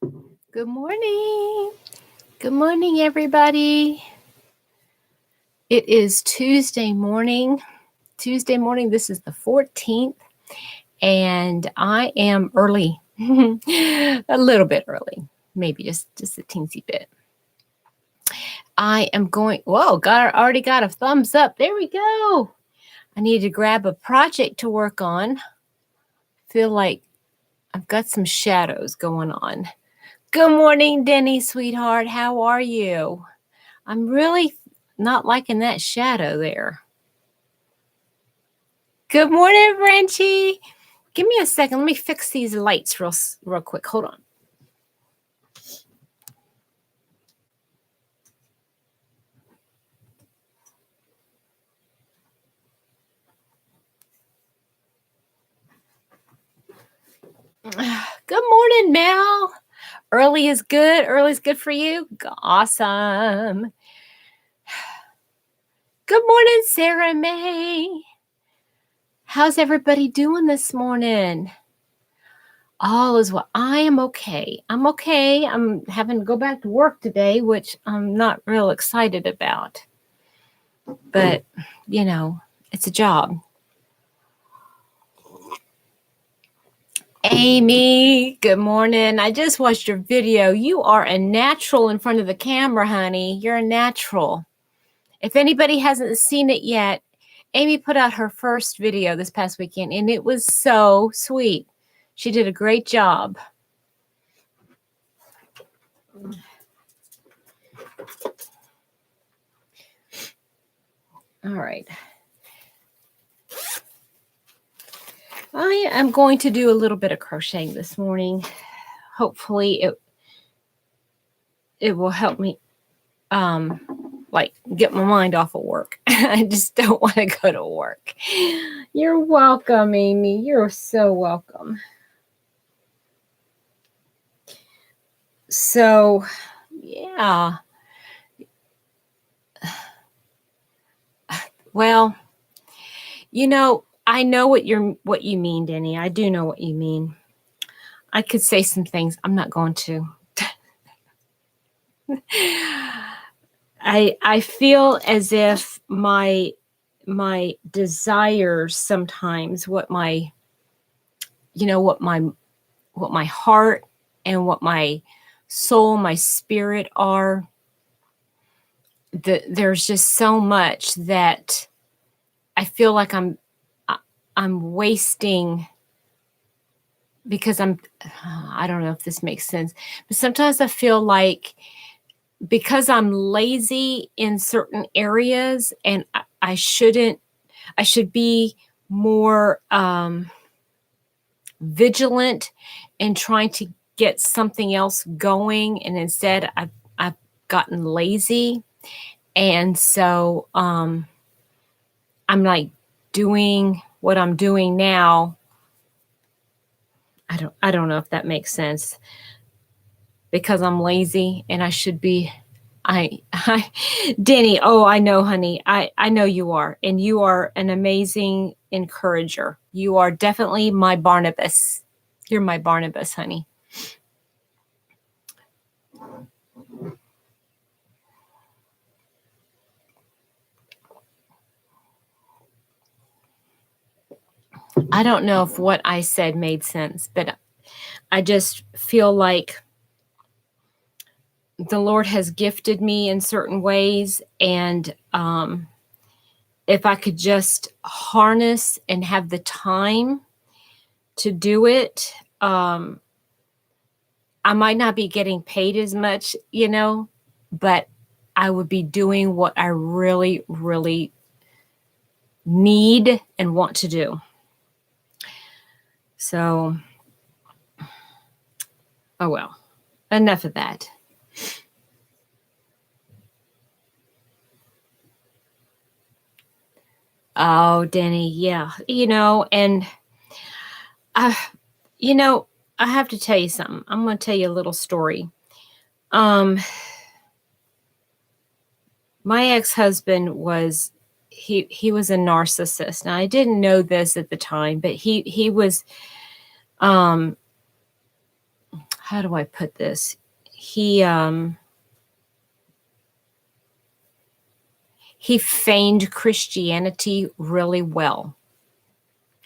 Good morning. Good morning, everybody. It is Tuesday morning. This is the 14th, and I am early. A little bit early, maybe just a teensy bit. I am going, already got a thumbs up. There we go. I need to grab a project to work on. Feel like I've got some shadows going on. Good morning, Denny, sweetheart. How are you? I'm really not liking that shadow there. Good morning, Frenchie. Give me a second. Let me fix these lights real quick. Hold on. Good morning, Mel. Early is good. Early is good for you. Awesome. Good morning, Sarah May. How's everybody doing this morning? All is well. I am okay. I'm okay. I'm having to go back to work today, which I'm not real excited about. But, you know, it's a job. Amy, good morning. I just watched your video. You are a natural in front of the camera, honey. You're a natural. If anybody hasn't seen it yet, Amy put out her first video this past weekend, and it was so sweet. She did a great job. All right. I am going to do a little bit of crocheting this morning. Hopefully it will help me like get my mind off of work. I just don't want to go to work. You're welcome, Amy. You're so welcome. So, yeah. Well, you know, I know what you mean, Denny. I do know what you mean. I could say some things. I'm not going to. I feel as if my desires sometimes, what my heart and what my soul, my spirit are, there's just so much that I feel like I'm wasting, because I don't know if this makes sense, but sometimes I feel like because I'm lazy in certain areas, and I should be more vigilant in trying to get something else going, and instead I've gotten lazy, and so I'm like doing what I'm doing now. I don't know if that makes sense, because I'm lazy and I should be. Denny, oh, I know, honey. I know you are, and you are an amazing encourager. You are definitely my Barnabas. You're my Barnabas, honey. I don't know if what I said made sense, but I just feel like the Lord has gifted me in certain ways, and if I could just harness and have the time to do it, I might not be getting paid as much, but I would be doing what I really, really need and want to do. So, oh well, enough of that. Oh, Denny, yeah, and I have to tell you something. I'm going to tell you a little story. My ex-husband was he was a narcissist. Now, I didn't know this at the time, but he was how do I put this? He feigned Christianity really well.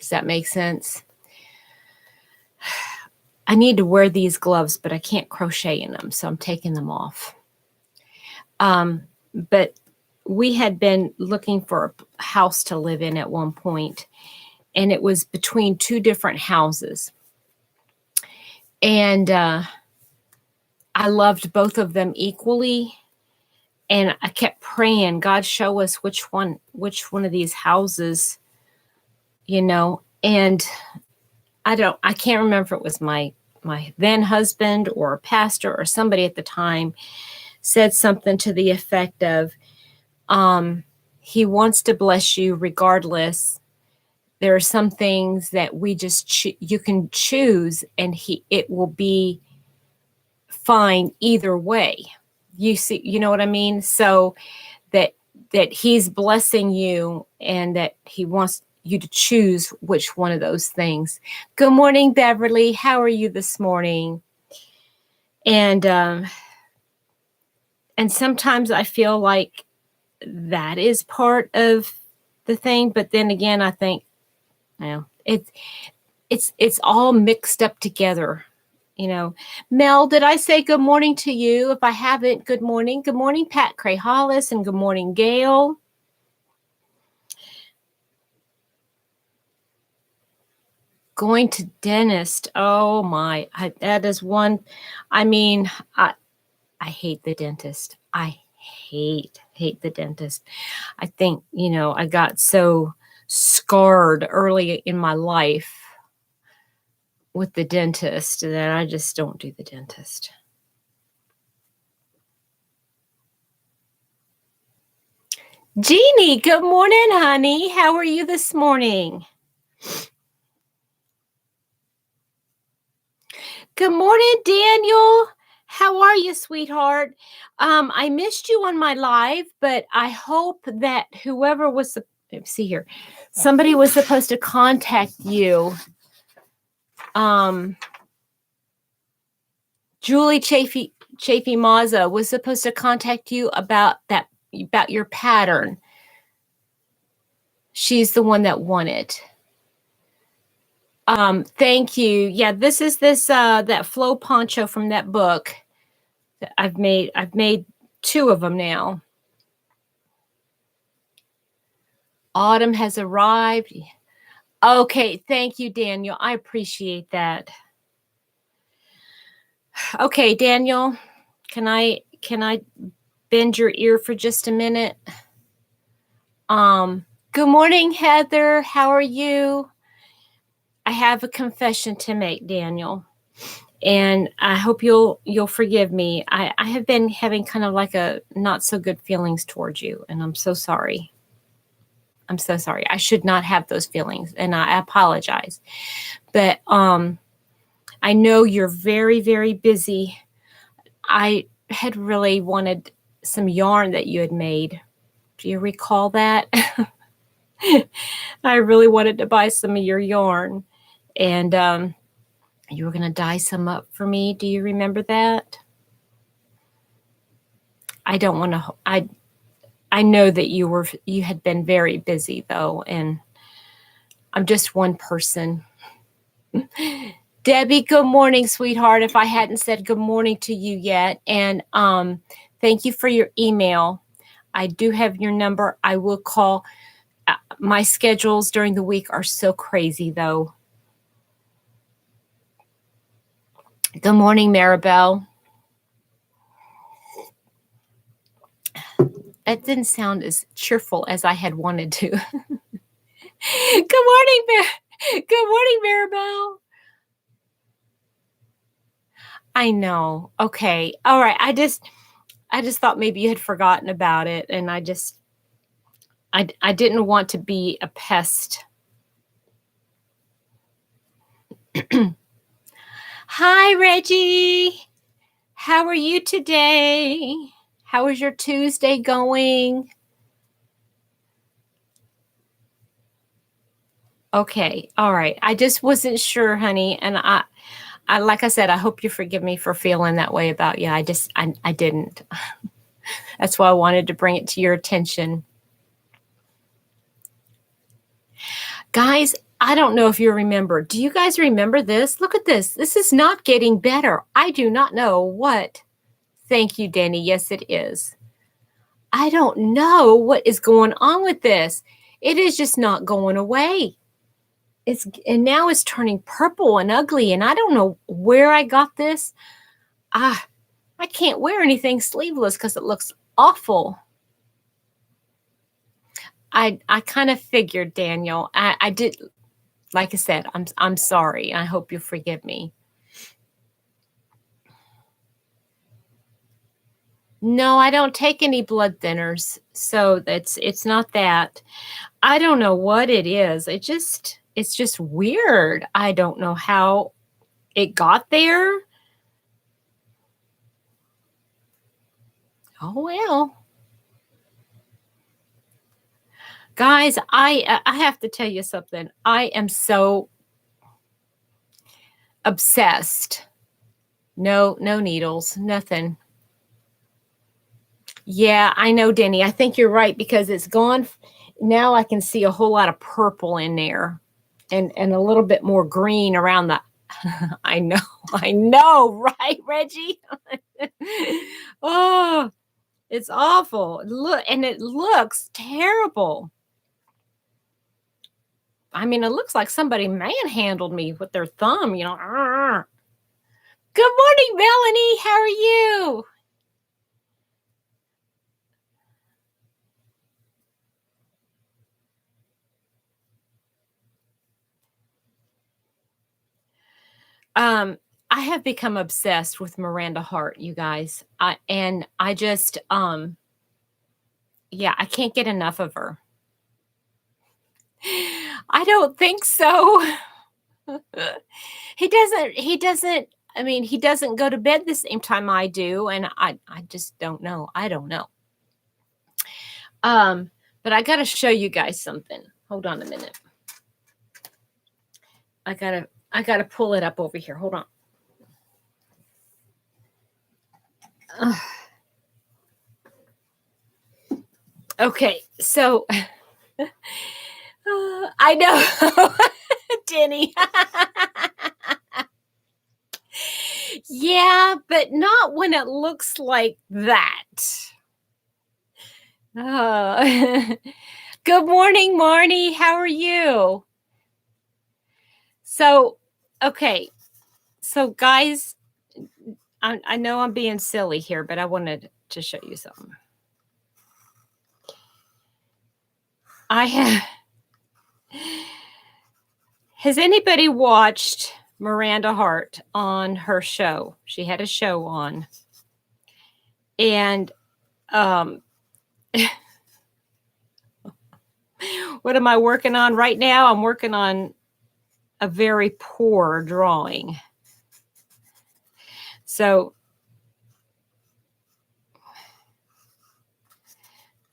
Does that make sense? I need to wear these gloves, but I can't crochet in them, so I'm taking them off. But we had been looking for a house to live in at one point, and it was between two different houses. And I loved both of them equally. And I kept praying, God, show us which one of these houses, and I can't remember if it was my then husband or a pastor or somebody at the time said something to the effect of, he wants to bless you regardless. There are some things that we just you can choose, and it will be fine either way. You see, you know what I mean? So that he's blessing you, and that he wants you to choose which one of those things. Good morning, Beverly. How are you this morning? And sometimes I feel like that is part of the thing, but then again, I think, it's all mixed up together. Mel, did I say good morning to you? If I haven't, good morning. Good morning, Pat Cray Hollis, and good morning, Gail. Going to dentist. Oh my, that is one. I mean, I hate the dentist. I hate the dentist. I think, I got so scarred early in my life with the dentist that I just don't do the dentist. Jeannie, good morning, honey. How are you this morning? Good morning, Daniel. How are you, sweetheart? I missed you on my live, but I hope that whoever was, see here, somebody was supposed to contact you. Julie Chafee Mazza was supposed to contact you about your pattern. She's the one that won it. Thank you. Yeah, this is that flow poncho from that book that I've made 2 of them now. Autumn has arrived. Okay, thank you, Daniel. I appreciate that. Okay, Daniel, can I bend your ear for just a minute? Good morning, Heather. How are you? I have a confession to make, Daniel, and I hope you'll forgive me. I have been having kind of like a not so good feelings towards you, and I'm so sorry. I'm so sorry. I should not have those feelings, and I apologize. But I know you're very, very busy. I had really wanted some yarn that you had made. Do you recall that? I really wanted to buy some of your yarn, and you were going to dye some up for me. Do you remember that? I don't want to. I know that you had been very busy though, and I'm just one person. Debbie, good morning, sweetheart. If I hadn't said good morning to you yet, and thank you for your email. I do have your number. I will call. My schedules during the week are so crazy though. Good morning, Maribel. That didn't sound as cheerful as I had wanted to. Good morning, Good morning, Maribel. I know. Okay. All right. I just thought maybe you had forgotten about it, and I didn't want to be a pest. Hi, Reggie. How are you today? How is your Tuesday going? Okay. All right. I just wasn't sure, honey, and I like I said, I hope you forgive me for feeling that way about you. I didn't. That's why I wanted to bring it to your attention. Guys, I don't know if you remember. Do you guys remember this? Look at this. This is not getting better. I do not know what. Thank you, Denny. Yes, it is. I don't know what is going on with this. It is just not going away. And now it's turning purple and ugly, and I don't know where I got this. I can't wear anything sleeveless because it looks awful. I kind of figured, Daniel. I did, like I said, I'm sorry. I hope you forgive me. No, I don't take any blood thinners, so it's not that. I don't know what it is. It's just weird. I don't know how it got there. Oh well. Guys, I have to tell you something. I am so obsessed. No needles, nothing. Yeah, I know, Denny. I think you're right because it's gone. Now I can see a whole lot of purple in there and a little bit more green around the. I know, right, Reggie? Oh, it's awful. Look, and it looks terrible. I mean, it looks like somebody manhandled me with their thumb, you know. Good morning, Melanie. How are you? I have become obsessed with Miranda Hart, you guys. I just, yeah, I can't get enough of her. I don't think so. He doesn't, I mean, he doesn't go to bed the same time I do. And I just don't know. I don't know. But I got to show you guys something. Hold on a minute. I gotta pull it up over here. Hold on. Okay, so I know, Denny. Yeah, but not when it looks like that. Good morning, Marnie. How are you? So, okay. So, guys, I know I'm being silly here, but I wanted to show you something. Has anybody watched Miranda Hart on her show? She had a show on. And what am I working on right now? I'm working on a very poor drawing. So,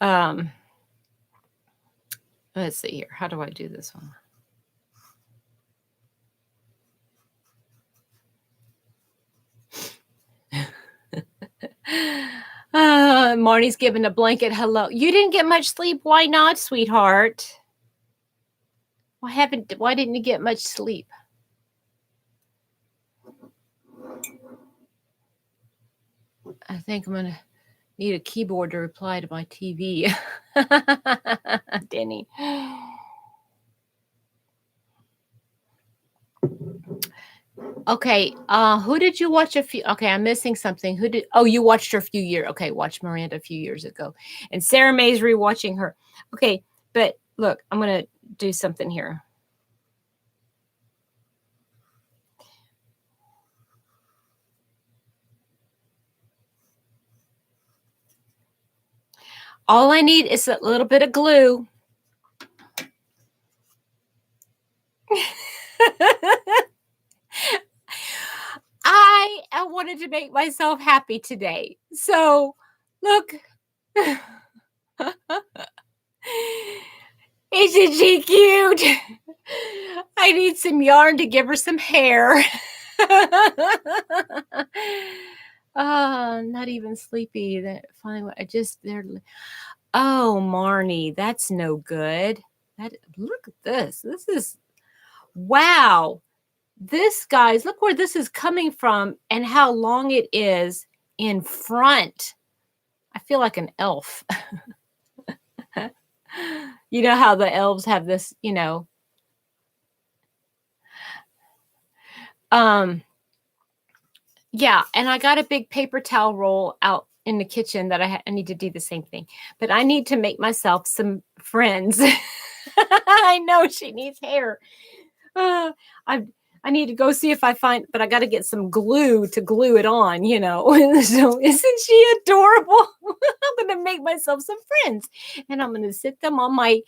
let's see here. How do I do this one? Marnie's giving a blanket hello. You didn't get much sleep. Why not, sweetheart? Why didn't you get much sleep? I think I'm gonna need a keyboard to reply to my TV. Denny. Okay, who did you watch okay, I'm missing something. You watched her a few years. Okay, watched Miranda a few years ago. And Sarah May's rewatching her. Okay, but look, I'm going to do something here. All I need is a little bit of glue. I wanted to make myself happy today. So, look. Isn't she cute? I need some yarn to give her some hair. Not even sleepy. That finally, they're. Oh, Marnie, that's no good. Look at this. This is, wow. This, guys, look where this is coming from and how long it is in front. I feel like an elf. You know how the elves have this, yeah, and I got a big paper towel roll out in the kitchen that I need to do the same thing. But I need to make myself some friends. I know she needs hair. I need to go see if I find, but I got to get some glue to glue it on, So isn't she adorable? I'm going to make myself some friends, and I'm going to sit them on my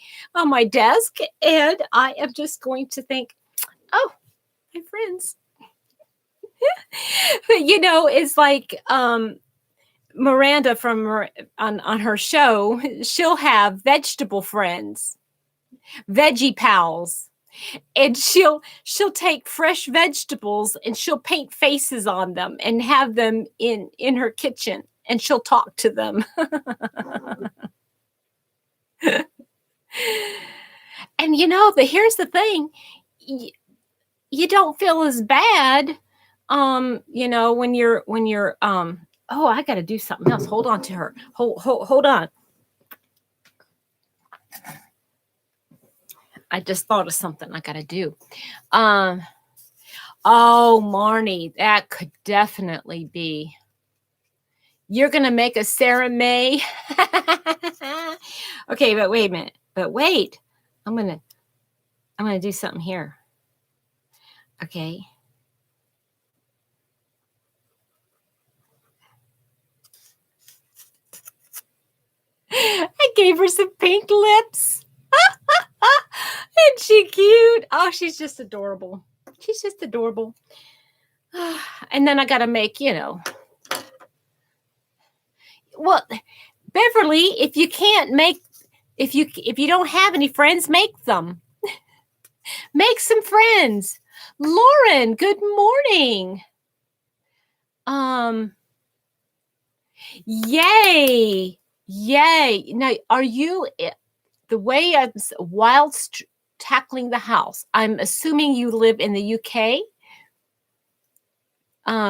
desk, and I am just going to think, oh, my friends. It's like Miranda from on her show, she'll have vegetable friends, veggie pals, and she'll take fresh vegetables and she'll paint faces on them and have them in her kitchen, and she'll talk to them. And here's the thing, you don't feel as bad when you're oh, I got to do something else. Hold on to her. Hold on. I just thought of something I got to do. Oh, Marnie, that could definitely be. You're going to make a Sarah May. Okay, but wait a minute. But wait. I'm going to do something here. Okay. I gave her some pink lips. Isn't she cute? Oh, she's just adorable. She's just adorable. And then I got to make, well, Beverly, if you can't make, if you don't have any friends, make them. Make some friends. Lauren, good morning. Yay. Now, are you, the way whilst tackling the house, I'm assuming you live in the UK?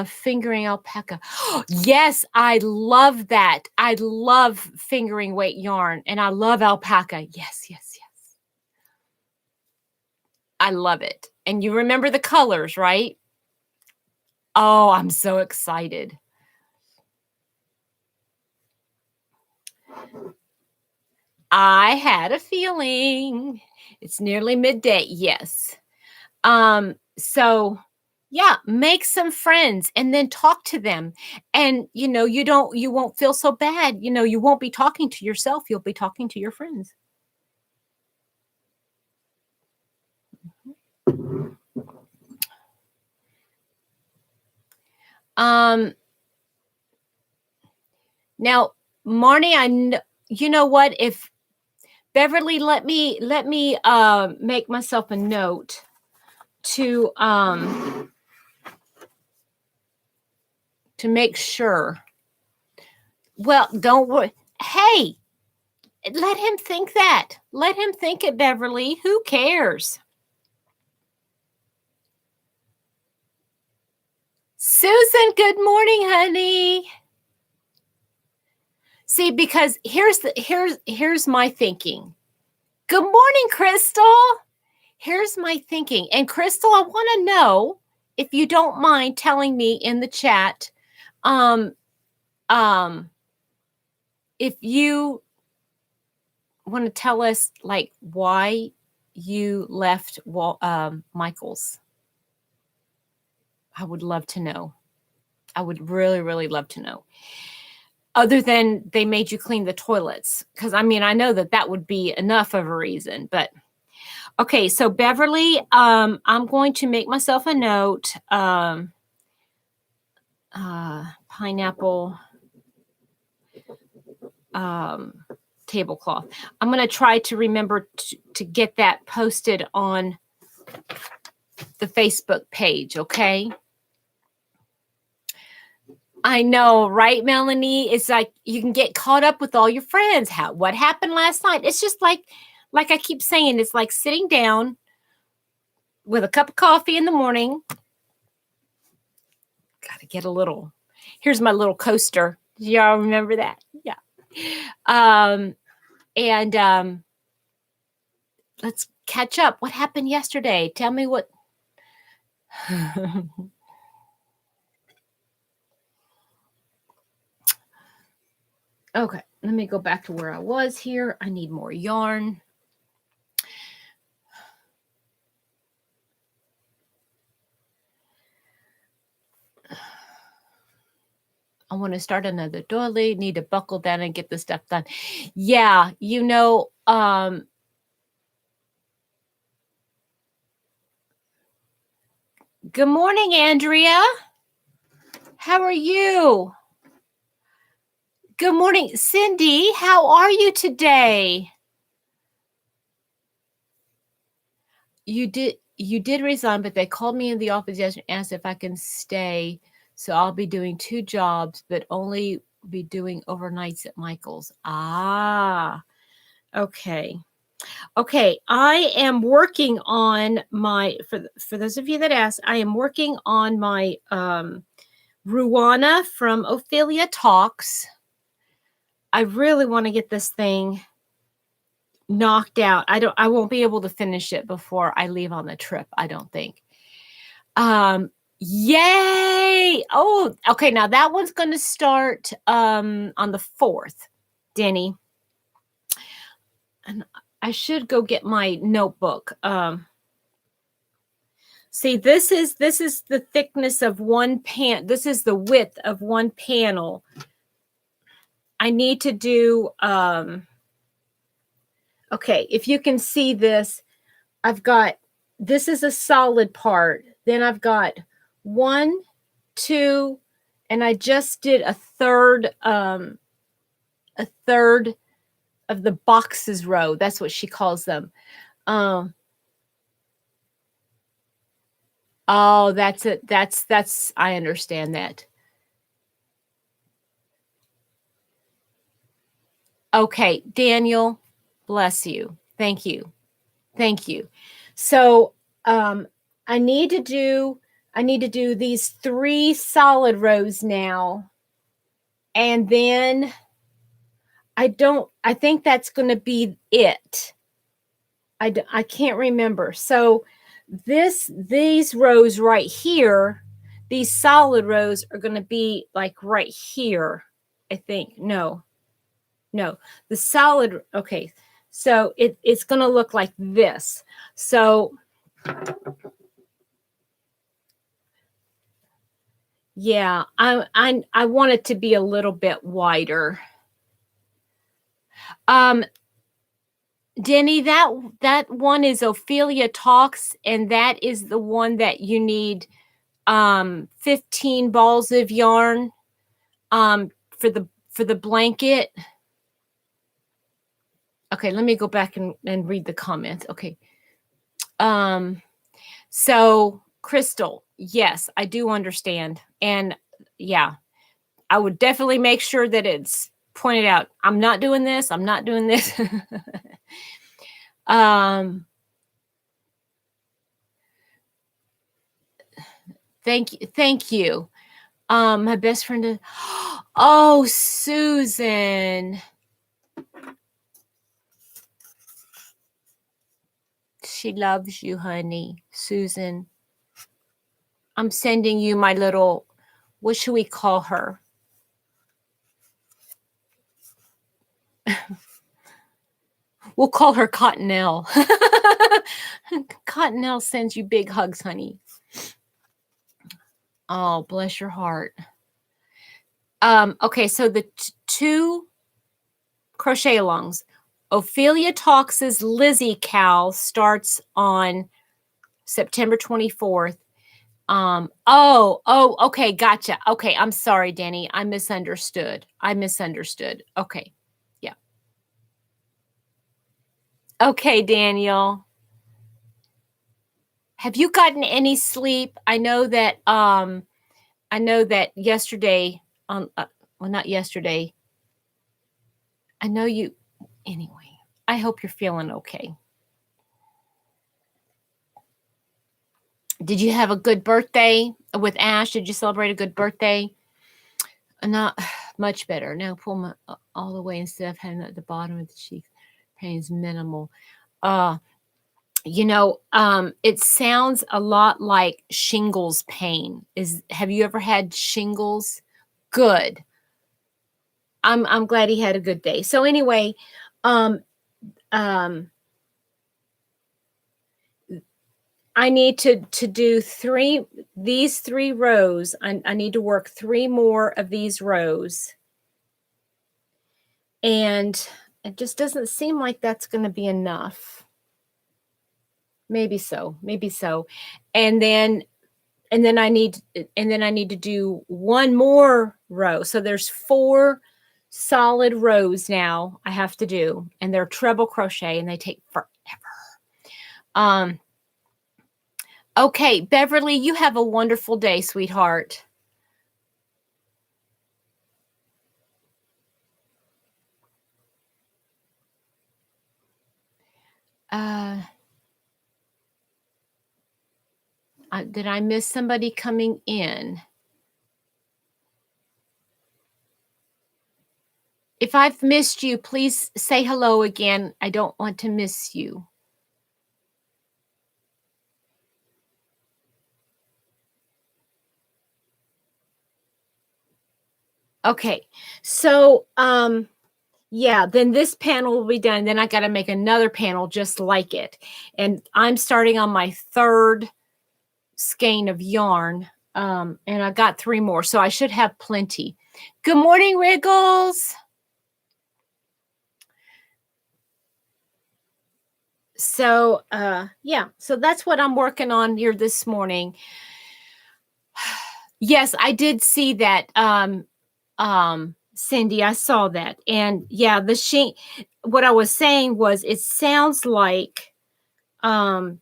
Fingering alpaca. Yes, I love that. I love fingering weight yarn, and I love alpaca. Yes. I love it. And you remember the colors, right? Oh, I'm so excited. I had a feeling. It's nearly midday. Yes. So yeah, make some friends and then talk to them. And you won't feel so bad. You won't be talking to yourself. You'll be talking to your friends. Now, Marnie, you know what? If Beverly, let me make myself a note to make sure. Well, don't worry. Hey, let him think that. Let him think it, Beverly. Who cares? Susan, good morning, honey. See, because here's my thinking. Good morning, Crystal. Here's my thinking. And Crystal, I want to know, if you don't mind telling me in the chat, if you want to tell us like why you left Michael's. I would love to know. I would really, really love to know. Other than they made you clean the toilets. Because, I know that would be enough of a reason. But, okay, so Beverly, I'm going to make myself a note. Pineapple tablecloth. I'm going to try to remember to get that posted on the Facebook page, okay? I know, right, Melanie? It's like you can get caught up with all your friends. What happened last night? It's just like I keep saying, it's like sitting down with a cup of coffee in the morning. Got to get a little. Here's my little coaster. Do y'all remember that? Yeah. And let's catch up. What happened yesterday? Tell me what. Okay, let me go back to where I was here. I need more yarn. I want to start another doily, need to buckle down and get this stuff done. Yeah, you know, good morning, Andrea. How are you? Good morning, Cindy. How are you today? You did resign, but they called me in the office yesterday and asked if I can stay. So I'll be doing 2 jobs, but only be doing overnights at Michael's. Ah, okay. Okay, I am working on my, for those of you that asked, I am working on my Ruana from Ophelia Talks. I really want to get this thing knocked out. I won't be able to finish it before I leave on the trip, I don't think. Yay! Oh, okay, now that one's going to start on the 4th, Denny. And I should go get my notebook. See, this is the thickness of one pan. This is the width of one panel. I need to do okay, if you can see this, I've got, this is a solid part. Then I've got 1, 2, and I just did a third of the boxes row. That's what she calls them. Oh, that's it. That's I understand that. Okay, Daniel, bless you. Thank you. Thank you. So I need to do these 3 solid rows now. And then I think that's going to be it. I can't remember. So these rows right here, these solid rows are going to be like right here, I think. No, the solid, okay. So it's going to look like this. So yeah, I want it to be a little bit wider. Denny, that one is Ophelia Talks, and that is the one that you need 15 balls of yarn for the blanket. Okay, let me go back and read the comments. Okay. So Crystal, yes, I do understand. And yeah, I would definitely make sure that it's pointed out. I'm not doing this. I'm not doing this. Thank you. My best friend. Oh, Susan. She loves you, honey. Susan. I'm sending you my little, what should we call her? We'll call her Cottonelle. Cottonelle sends you big hugs, honey. Oh, bless your heart. Okay, so the 2 crochet alongs. Ophelia Talks' Lizzie Cow starts on September 24th. Okay, gotcha. Okay, I'm sorry, Danny. I misunderstood. Okay, yeah. Okay, Daniel. Have you gotten any sleep? I know that yesterday on, well, not yesterday. I know you, anyway, I hope you're feeling okay. Did you have a good birthday with Ash? Did you celebrate a good birthday? Not much better. Now pull my all the way instead of having at the bottom of the cheek. Pain is minimal. You know, it sounds a lot like shingles pain. Have you ever had shingles? Good. I'm glad he had a good day. So anyway, I need to do these 3 rows. I need to work 3 more of these rows. And it just doesn't seem like that's going to be enough. Maybe so. Maybe so. And then I need to do 1 more row. So there's 4 solid rows now I have to do, and they're treble crochet and they take forever. Okay, Beverly, you have a wonderful day, sweetheart. Did I miss somebody coming in? If I've missed you, please say hello again. I don't want to miss you. Okay, so yeah, then this panel will be done. Then I got to make another panel just like it. And I'm starting on my 3rd skein of yarn. And I got 3 more, so I should have plenty. Good morning, Wriggles. So yeah, so that's what I'm working on here this morning. Yes, I did see that. Cindy, I saw that. And yeah, what I was saying was it sounds like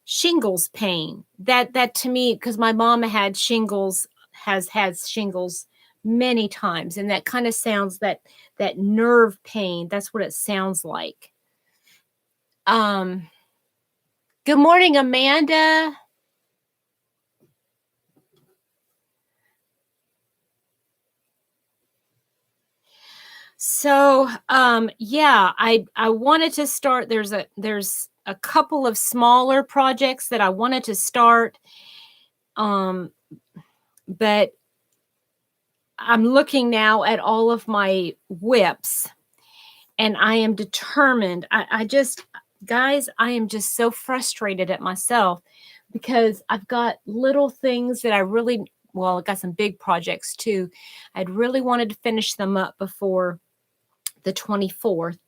shingles pain. That to me, because my mom had shingles, has had shingles many times, and that kind of sounds that nerve pain. That's what it sounds like. Good morning, Amanda. So, yeah, I wanted to start. There's a couple of smaller projects that I wanted to start. But I'm looking now at all of my whips, and I am determined. Guys, I am just so frustrated at myself because I've got little things that I got some big projects too. I'd really wanted to finish them up before the 24th,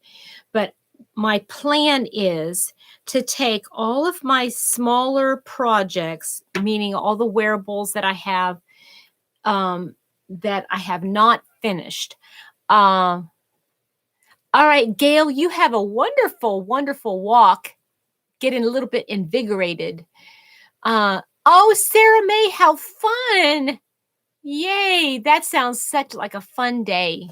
but my plan is to take all of my smaller projects, meaning all the wearables that I have not finished. All right, Gail, you have a wonderful, wonderful walk, getting a little bit invigorated. Oh, Sarah May, how fun! Yay, that sounds such like a fun day.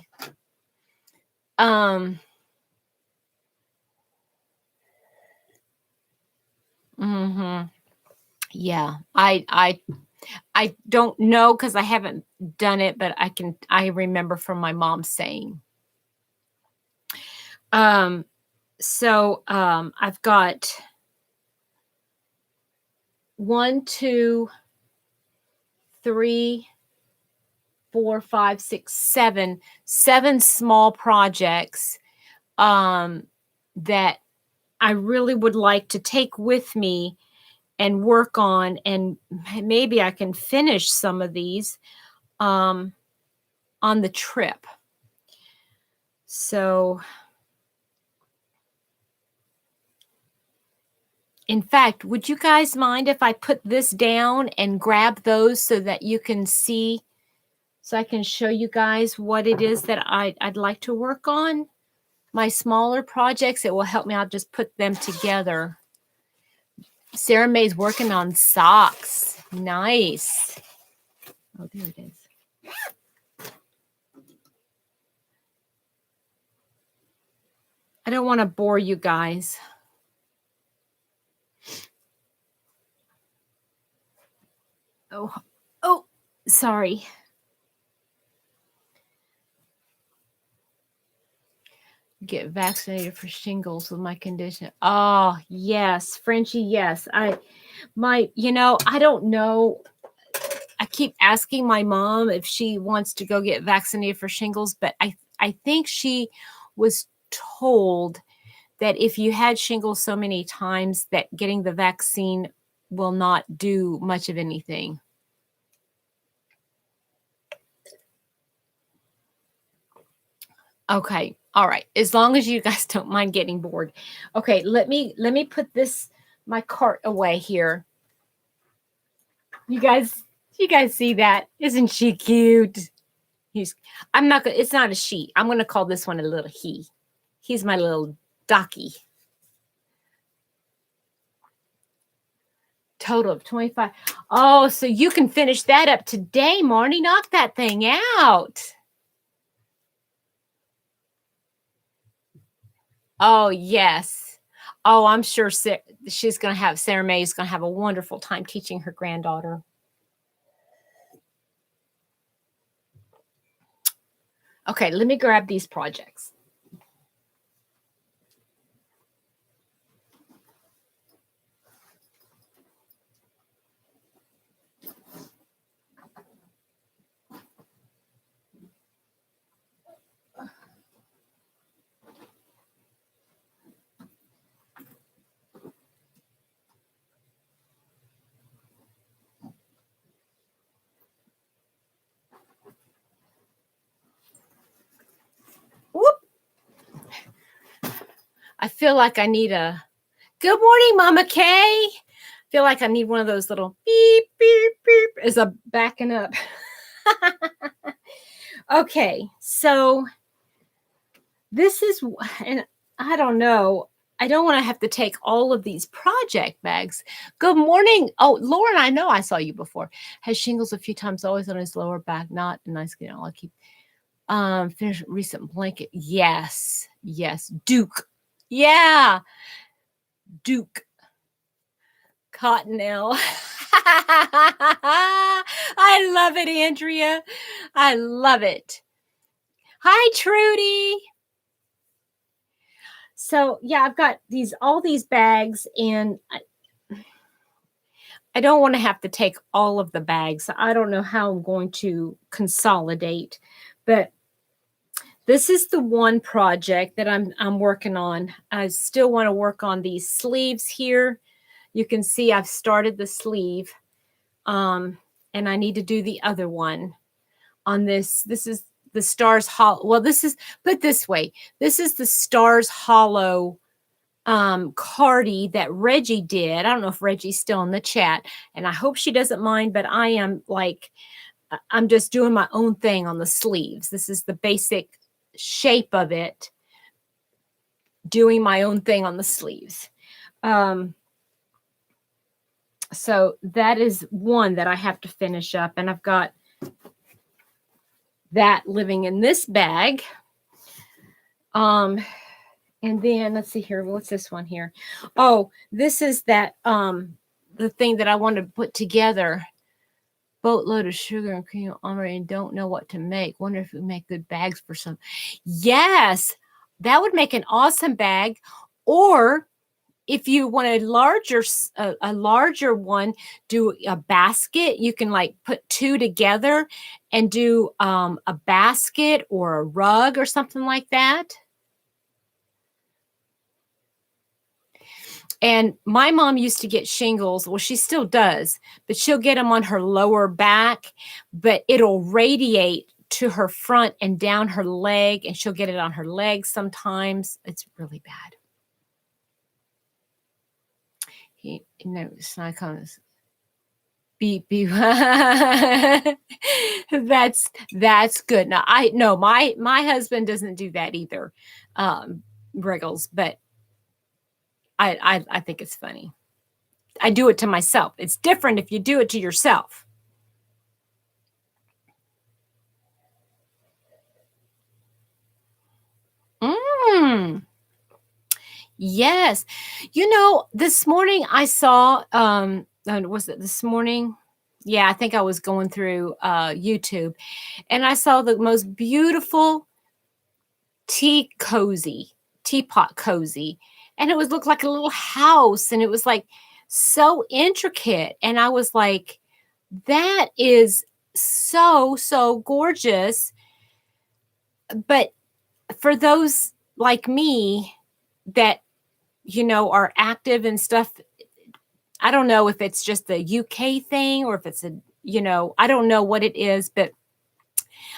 Yeah, I don't know because I haven't done it, but I remember from my mom saying. So I've got 1, 2, 3, 4, 5, 6, 7 small projects that I really would like to take with me and work on, and maybe I can finish some of these on the trip. So in fact, would you guys mind if I put this down and grab those so that you can see, so I can show you guys what it is that I'd like to work on? My smaller projects, it will help me. I'll just put them together. Sarah May's working on socks. Nice. Oh, there it is. I don't want to bore you guys. Oh, sorry. Get vaccinated for shingles with my condition. Oh, yes, Frenchie, yes. I don't know. I keep asking my mom if she wants to go get vaccinated for shingles, but I think she was told that if you had shingles so many times that getting the vaccine will not do much of anything. Okay. All right. As long as you guys don't mind getting bored. Okay, let me put my cart away here. You guys see that? Isn't she cute? It's not a she. I'm gonna call this one a little he. He's my little ducky. Total of 25. Oh, so you can finish that up today, Marnie. Knock that thing out. Oh, yes. Oh, I'm sure Sarah May is going to have a wonderful time teaching her granddaughter. Okay, let me grab these projects. Whoop. I feel like I need a good morning, Mama Kay. I feel like I need one of those little beep, beep, beep as I'm backing up. Okay, so this is, and I don't know. I don't want to have to take all of these project bags. Good morning. Oh, Lauren, I know I saw you before. Has shingles a few times, always on his lower back. Not a nice, I'll keep. Finished recent blanket. Yes. Duke. Yeah. Duke. Cottonelle. I love it, Andrea. I love it. Hi, Trudy. So yeah, I've got all these bags, and I don't want to have to take all of the bags. I don't know how I'm going to consolidate, but this is the one project that I'm working on. I still want to work on these sleeves here. You can see I've started the sleeve, and I need to do the other one on this. This is the Stars Hollow. Well, this is, put this way, this is the Stars Hollow cardie that Reggie did. I don't know if Reggie's still in the chat, and I hope she doesn't mind, but I'm just doing my own thing on the sleeves. This is the basic shape of it, doing my own thing on the sleeves. So that is one that I have to finish up, and I've got that living in this bag. And then let's see here. What's this one here? Oh, this is that the thing that I want to put together. Boatload of sugar and cream already, and don't know what to make. Wonder if we make good bags for some. Yes, that would make an awesome bag. Or if you want a larger one, do a basket. You can put two together and do a basket or a rug or something like that. And my mom used to get shingles. Well, she still does, but she'll get them on her lower back, but it'll radiate to her front and down her leg, and she'll get it on her legs sometimes. It's really bad. It's not kind of beep. That's good. Now my husband doesn't do that either, Briggles, but I think it's funny. I do it to myself. It's different if you do it to yourself. Yes. You know, this morning I saw, was it this morning? Yeah, I think I was going through YouTube, and I saw the most beautiful teapot cozy. And it was looked like a little house, and it was like so intricate. And I was like, that is so, so gorgeous. But for those like me that, are active and stuff, I don't know if it's just a UK thing or if it's I don't know what it is, but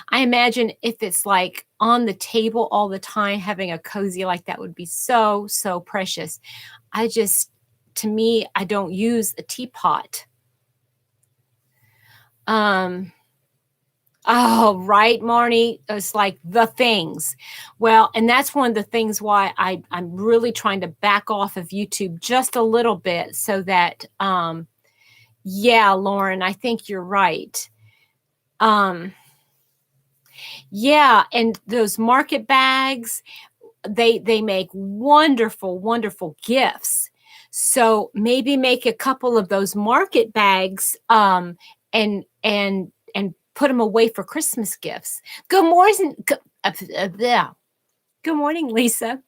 I imagine if it's like on the table all the time, having a cozy like that would be so, so precious. To me, I don't use a teapot. Oh, right, Marnie. It's like the things. Well, and that's one of the things why I'm really trying to back off of YouTube just a little bit so that, yeah, Lauren, I think you're right. Yeah, and those market bags, they make wonderful, wonderful gifts. So maybe make a couple of those market bags, and put them away for Christmas gifts. Good morning. Yeah. Good morning, Lisa.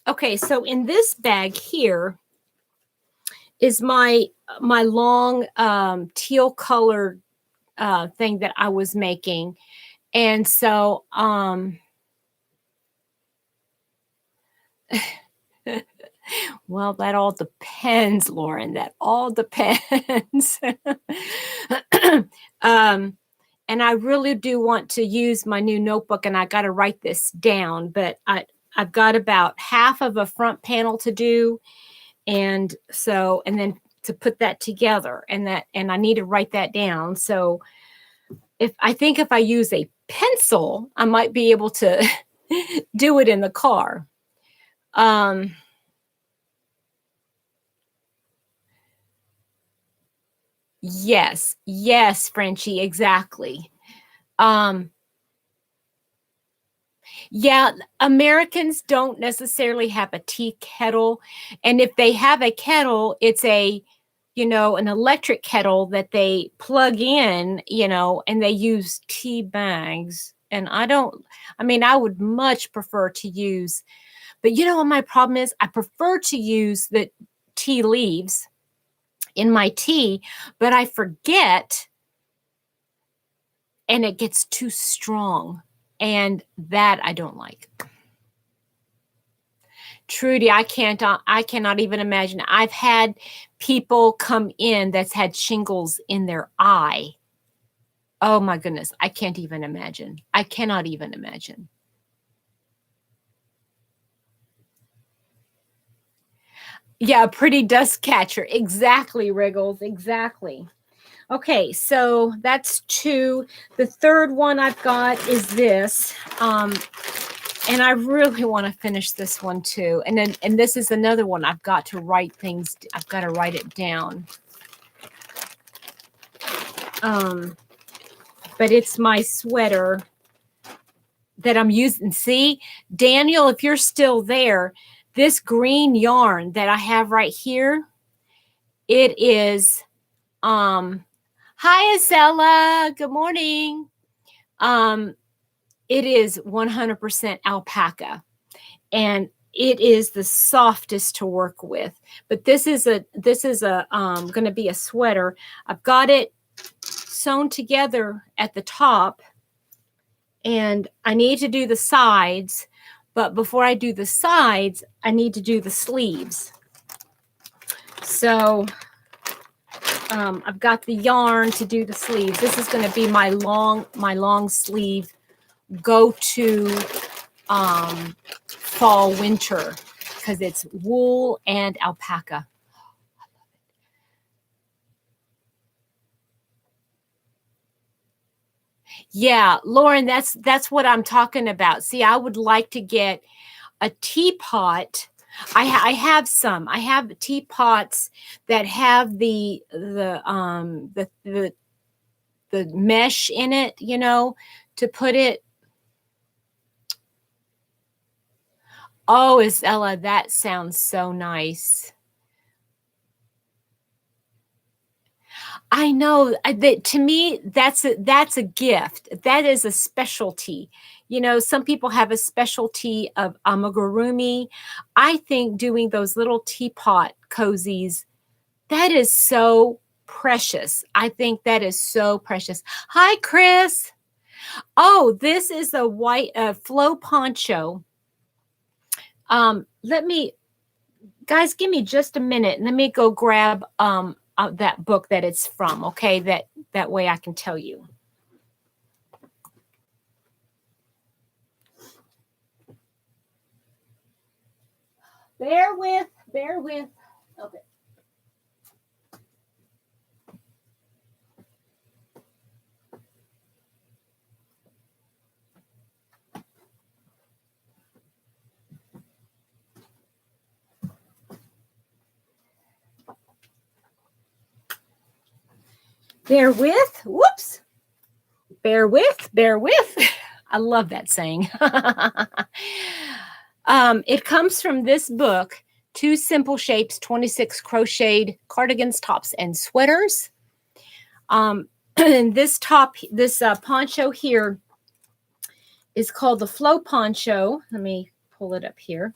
Okay, so in this bag here is my long teal colored thing that I was making. And so well, that all depends, Lauren. That all depends. And I really do want to use my new notebook, and I got to write this down, but I've got about half of a front panel to do. And then to put that together, and I need to write that down. So if I use a pencil, I might be able to do it in the car. Yes, Frenchie, exactly. Yeah, Americans don't necessarily have a tea kettle. And if they have a kettle, it's an electric kettle that they plug in, and they use tea bags. And I would much prefer to use, but what my problem is? I prefer to use the tea leaves in my tea, but I forget and it gets too strong. And that I don't like. Trudy, I cannot even imagine. I've had people come in that's had shingles in their eye. Oh my goodness. I can't even imagine. I cannot even imagine. Yeah, a pretty dust catcher. Exactly, Wriggles. Exactly. Okay, so that's 2. The third one I've got is this. And I really want to finish this one too. And this is another one I've got to write things. I've got to write it down. But it's my sweater that I'm using. See, Daniel, if you're still there, this green yarn that I have right here, it is, hi, Azella. Good morning. It is 100% alpaca, and it is the softest to work with. But this is a going to be a sweater. I've got it sewn together at the top, and I need to do the sides. But before I do the sides, I need to do the sleeves. So I've got the yarn to do the sleeves. This is going to be my long sleeve go-to fall winter, because it's wool and alpaca. Yeah, Lauren, that's what I'm talking about. See, I would like to get a teapot. I have some. I have teapots that have the mesh in it, to put it. Oh, Isella, that sounds so nice. I know that to me, that's a gift. That is a specialty. You know, some people have a specialty of amigurumi. I think doing those little teapot cozies, that is so precious. I think that is so precious. Hi, Chris. Oh, this is a white flow poncho. Let me, guys, give me just a minute. Let me go grab that book that it's from. Okay, that way I can tell you. Bear with. Okay. Bear with. Whoops. Bear with. I love that saying. It comes from this book, Two Simple Shapes, 26 Crocheted Cardigans, Tops, and Sweaters. And this poncho here is called the Flow Poncho. Let me pull it up here.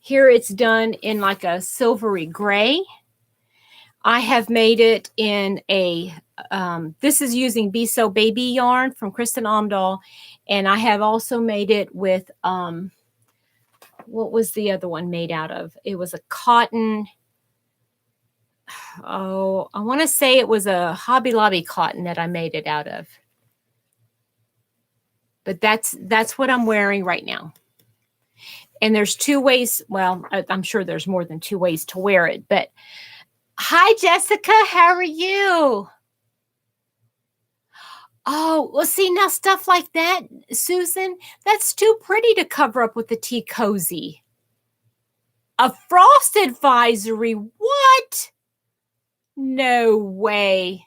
Here it's done in like a silvery gray. I have made it in a, this is using Be So Baby yarn from Kristin Omdahl. And I have also made it with, what was the other one made out of? It was a cotton. Oh, I want to say it was a Hobby Lobby cotton that I made it out of. But that's what I'm wearing right now. And there's two ways. Well, I'm sure there's more than two ways to wear it. But hi, Jessica. How are you? Oh, well, see, now stuff like that, Susan, that's too pretty to cover up with the tea cozy. A frost advisory? What? No way.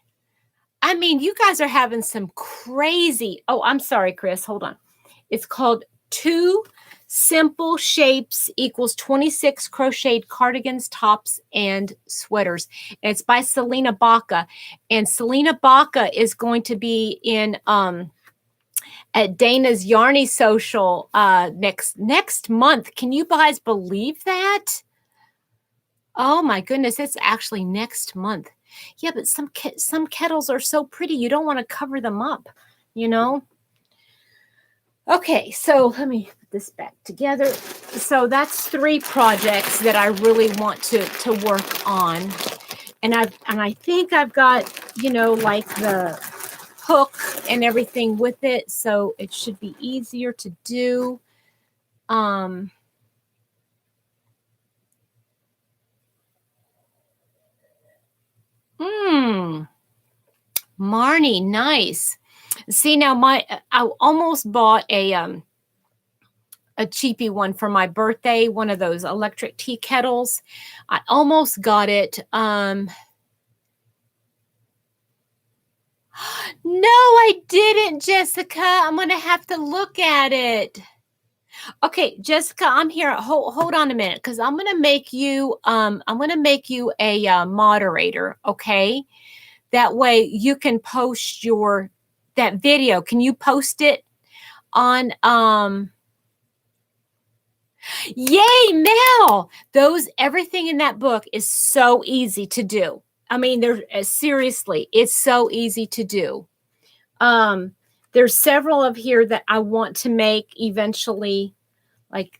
I mean, you guys are having some crazy. Oh, I'm sorry, Chris. Hold on. It's called Two Simple Shapes equals 26 Crocheted Cardigans, Tops, and Sweaters. And it's by Selena Baca. And Selena Baca is going to be in at Dana's Yarny Social next month. Can you guys believe that? Oh my goodness, it's actually next month. Yeah, but some kettles are so pretty. You don't want to cover them up, you know? Okay, so let me put this back together. So that's 3 projects that I really want to work on. And I think I've got, you know, like the hook and everything with it, so it should be easier to do. Marnie, nice. See, now I almost bought a cheapy one for my birthday, one of those electric tea kettles. I almost got it. No, I didn't, Jessica. I'm going to have to look at it. Okay, Jessica, I'm here. Hold on a minute, because I'm going to make you a moderator, okay? That way you can post that video. Can you post it on Yay, Mel! Everything in that book is so easy to do. I mean, seriously, it's so easy to do. There's several of here that I want to make eventually. Like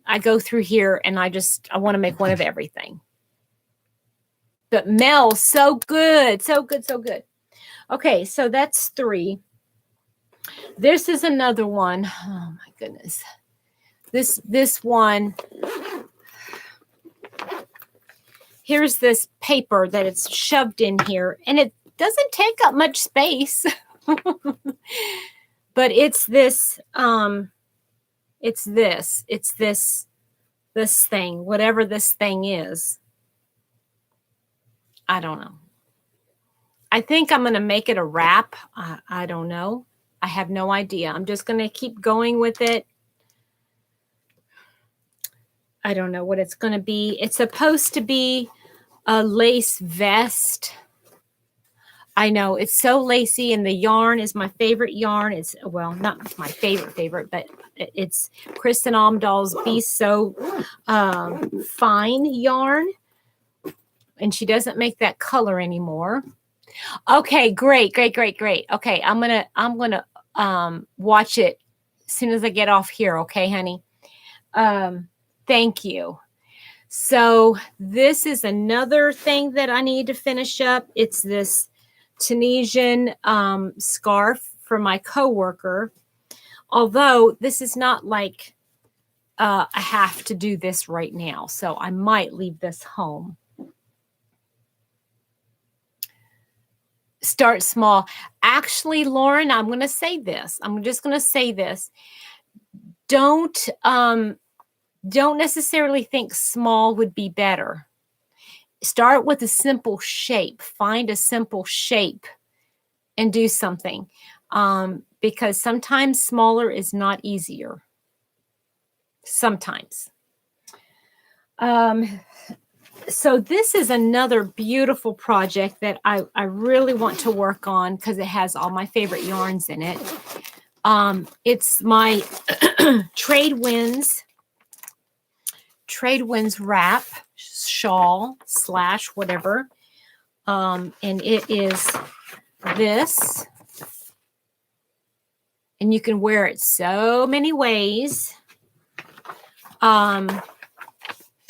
I go through here and I want to make one of everything. But Mel, so good, so good, so good. Okay, so that's 3. This is another one. Oh my goodness. This one. Here's this paper that it's shoved in here, and it doesn't take up much space. But it's this thing, whatever this thing is. I don't know. I think I'm going to make it a wrap. I don't know. I have no idea. I'm just going to keep going with it. I don't know what it's going to be. It's supposed to be a lace vest. I know it's so lacy, and the yarn is my favorite yarn. It's, well, not my favorite, but it's Kristin Omdahl's Be So Fine yarn, and she doesn't make that color anymore. Okay, great. Okay, I'm gonna watch it as soon as I get off here. Okay, honey. Thank you. So this is another thing that I need to finish up. It's this Tunisian scarf for my coworker. Although this is not like I have to do this right now, so I might leave this home. Start small. Actually, Lauren, I'm going to say this. I'm just going to say this. Don't necessarily think small would be better. Start with a simple shape. Find a simple shape and do something, because sometimes smaller is not easier. Sometimes. So this is another beautiful project that I really want to work on because it has all my favorite yarns in it. It's my Trade Winds wrap shawl / whatever. And it is this. And you can wear it so many ways. And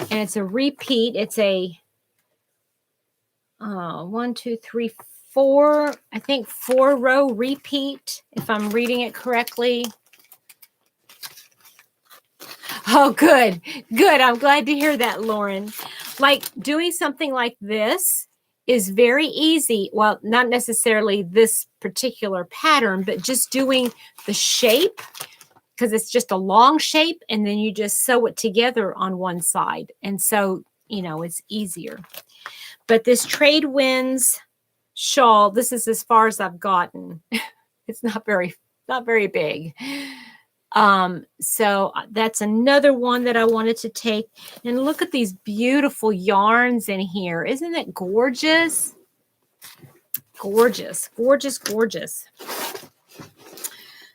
it's a repeat. It's a 1, 2, 3, 4, I think 4-row repeat, if I'm reading it correctly. Oh, good. I'm glad to hear that, Lauren. Like, doing something like this is very easy. Well, not necessarily this particular pattern, but just doing the shape, because it's just a long shape, and then you just sew it together on one side. And so, it's easier. But this Trade Winds shawl, this is as far as I've gotten. It's not very big. So that's another one that I wanted to take. And look at these beautiful yarns in here. Isn't it gorgeous? Gorgeous.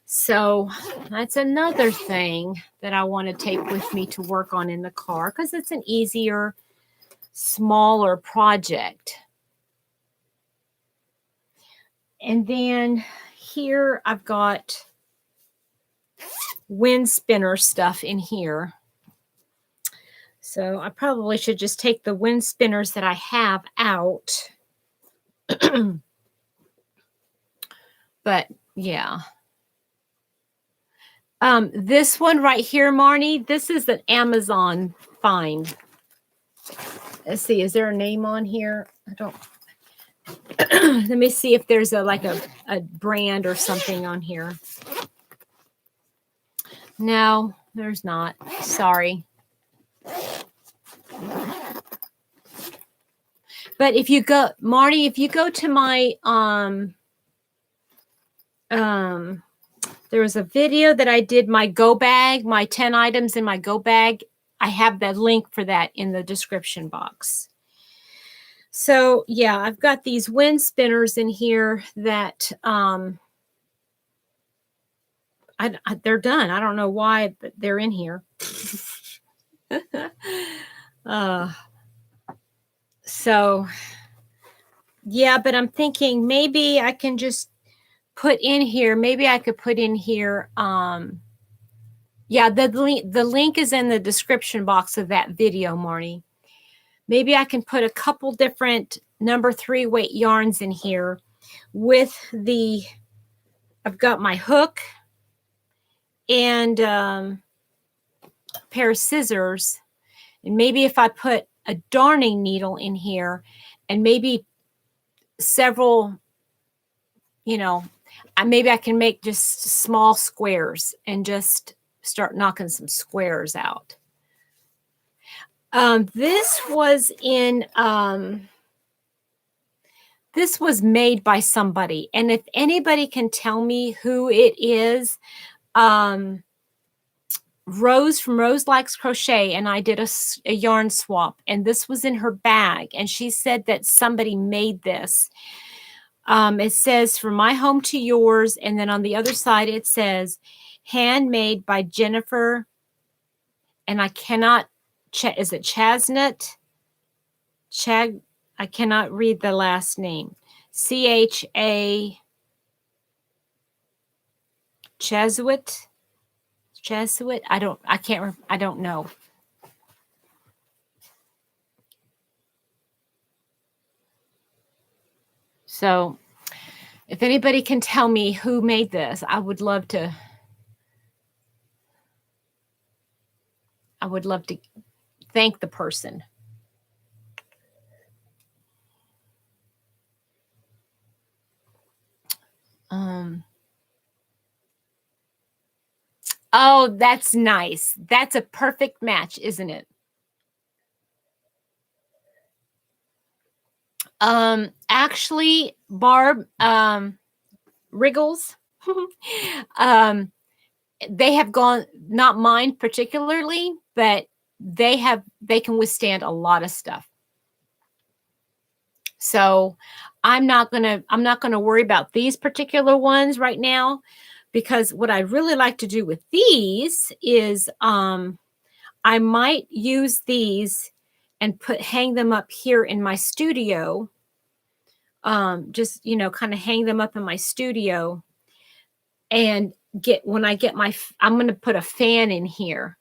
So that's another thing that I want to take with me to work on in the car, because it's an easier, smaller project. And then here I've got wind spinner stuff in here. So I probably should just take the wind spinners that I have out. But yeah. This one right here, Marnie, this is an Amazon find. Let's see, is there a name on here? I don't. Let me see if there's a brand or something on here. No, there's not. Sorry. But if you go, Marty, if you go to my there was a video that I did, my go bag, my 10 items in my go bag. I have the link for that in the description box. So yeah, I've got these wind spinners in here that they're done. I don't know why, but they're in here. So yeah, but I'm thinking maybe I can just put in here. Maybe I could put in here. Yeah, the link is in the description box of that video, Marnie. Maybe I can put a couple different number 3 weight yarns in here with I've got my hook and a pair of scissors. And maybe if I put a darning needle in here and maybe several, maybe I can make just small squares and just start knocking some squares out. This was made by somebody. And if anybody can tell me who it is, Rose from Rose Likes Crochet and I did a yarn swap, and this was in her bag, and she said that somebody made this. It says from my home to yours, and then on the other side it says handmade by Jennifer, and I cannot, is it Chasnut? I cannot read the last name. C-H-A Jesuit. I don't know. So if anybody can tell me who made this, I would love to thank the person. Oh, that's nice. That's a perfect match, isn't it? Actually, Barb, Wriggles, they have gone, not mine particularly, but they can withstand a lot of stuff. So I'm not gonna worry about these particular ones right now, because what I really like to do with these is I might use these and hang them up here in my studio. Just, kind of hang them up in my studio, and when I get I'm going to put a fan in here,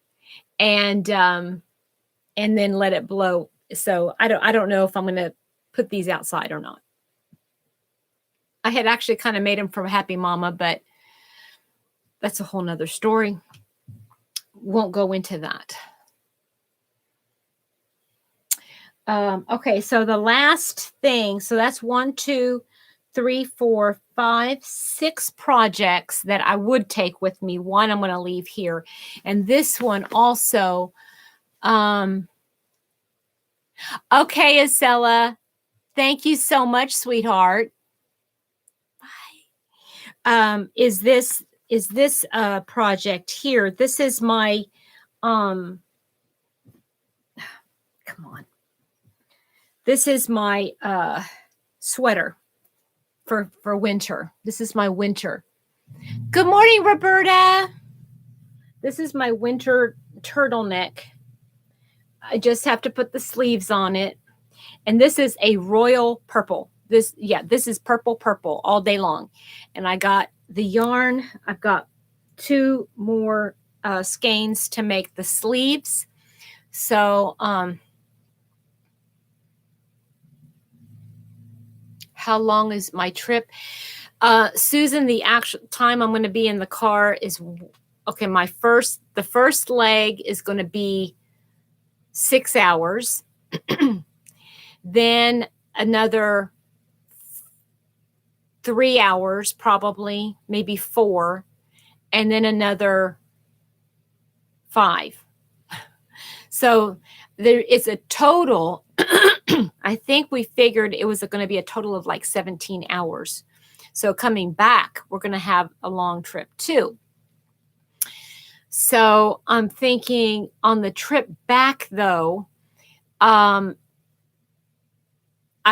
and then let it blow. So I don't know if I'm going to put these outside or not. I had actually kind of made them for Happy Mama, but that's a whole nother story. Won't go into that. Okay, so the last thing, so that's 1, 2, 3, 4, 5, 6 projects that I would take with me. One I'm going to leave here, and this one also. Okay, Acela, thank you so much, sweetheart. Bye. Is this project here? This is my come on. This is my sweater for winter. This is my winter. Good morning, Roberta. This is my winter turtleneck. I just have to put the sleeves on it. And this is a royal purple. This is purple all day long. And I got the yarn. I've got 2 more skeins to make the sleeves. So how long is my trip? Susan, the actual time I'm going to be in the car is, okay, the first leg is going to be 6 hours. Then another 3 hours, probably, maybe 4, and then another 5. So there is a total, I think we figured it was going to be a total of like 17 hours. So coming back, we're going to have a long trip too. So I'm thinking on the trip back though, I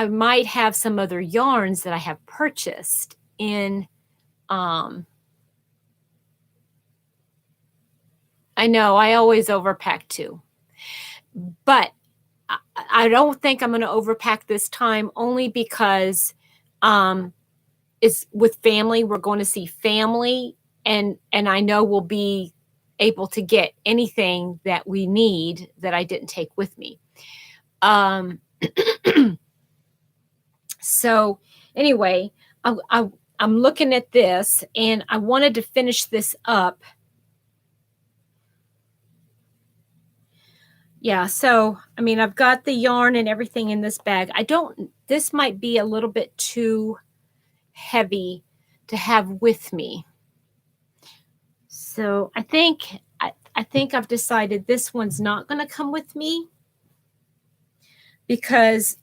might have some other yarns that I have purchased in, I know I always overpack too, but I don't think I'm going to overpack this time, only because it's with family. We're going to see family, and I know we'll be able to get anything that we need that I didn't take with me. So anyway, I'm looking at this, and I wanted to finish this up. Yeah, so, I mean, I've got the yarn and everything in this bag. This might be a little bit too heavy to have with me. So I think I've decided this one's not going to come with me, because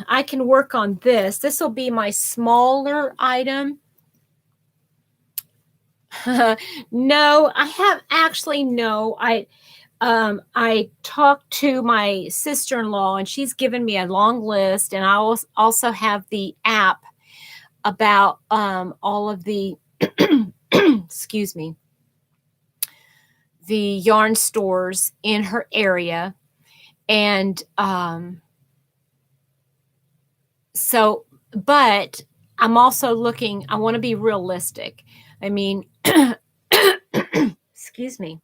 I can work on this. This will be my smaller item. No, I have actually no. I talked to my sister-in-law and she's given me a long list, and I also have the app about all of the excuse me, the yarn stores in her area. And so, but I'm also looking, I want to be realistic. I mean, excuse me.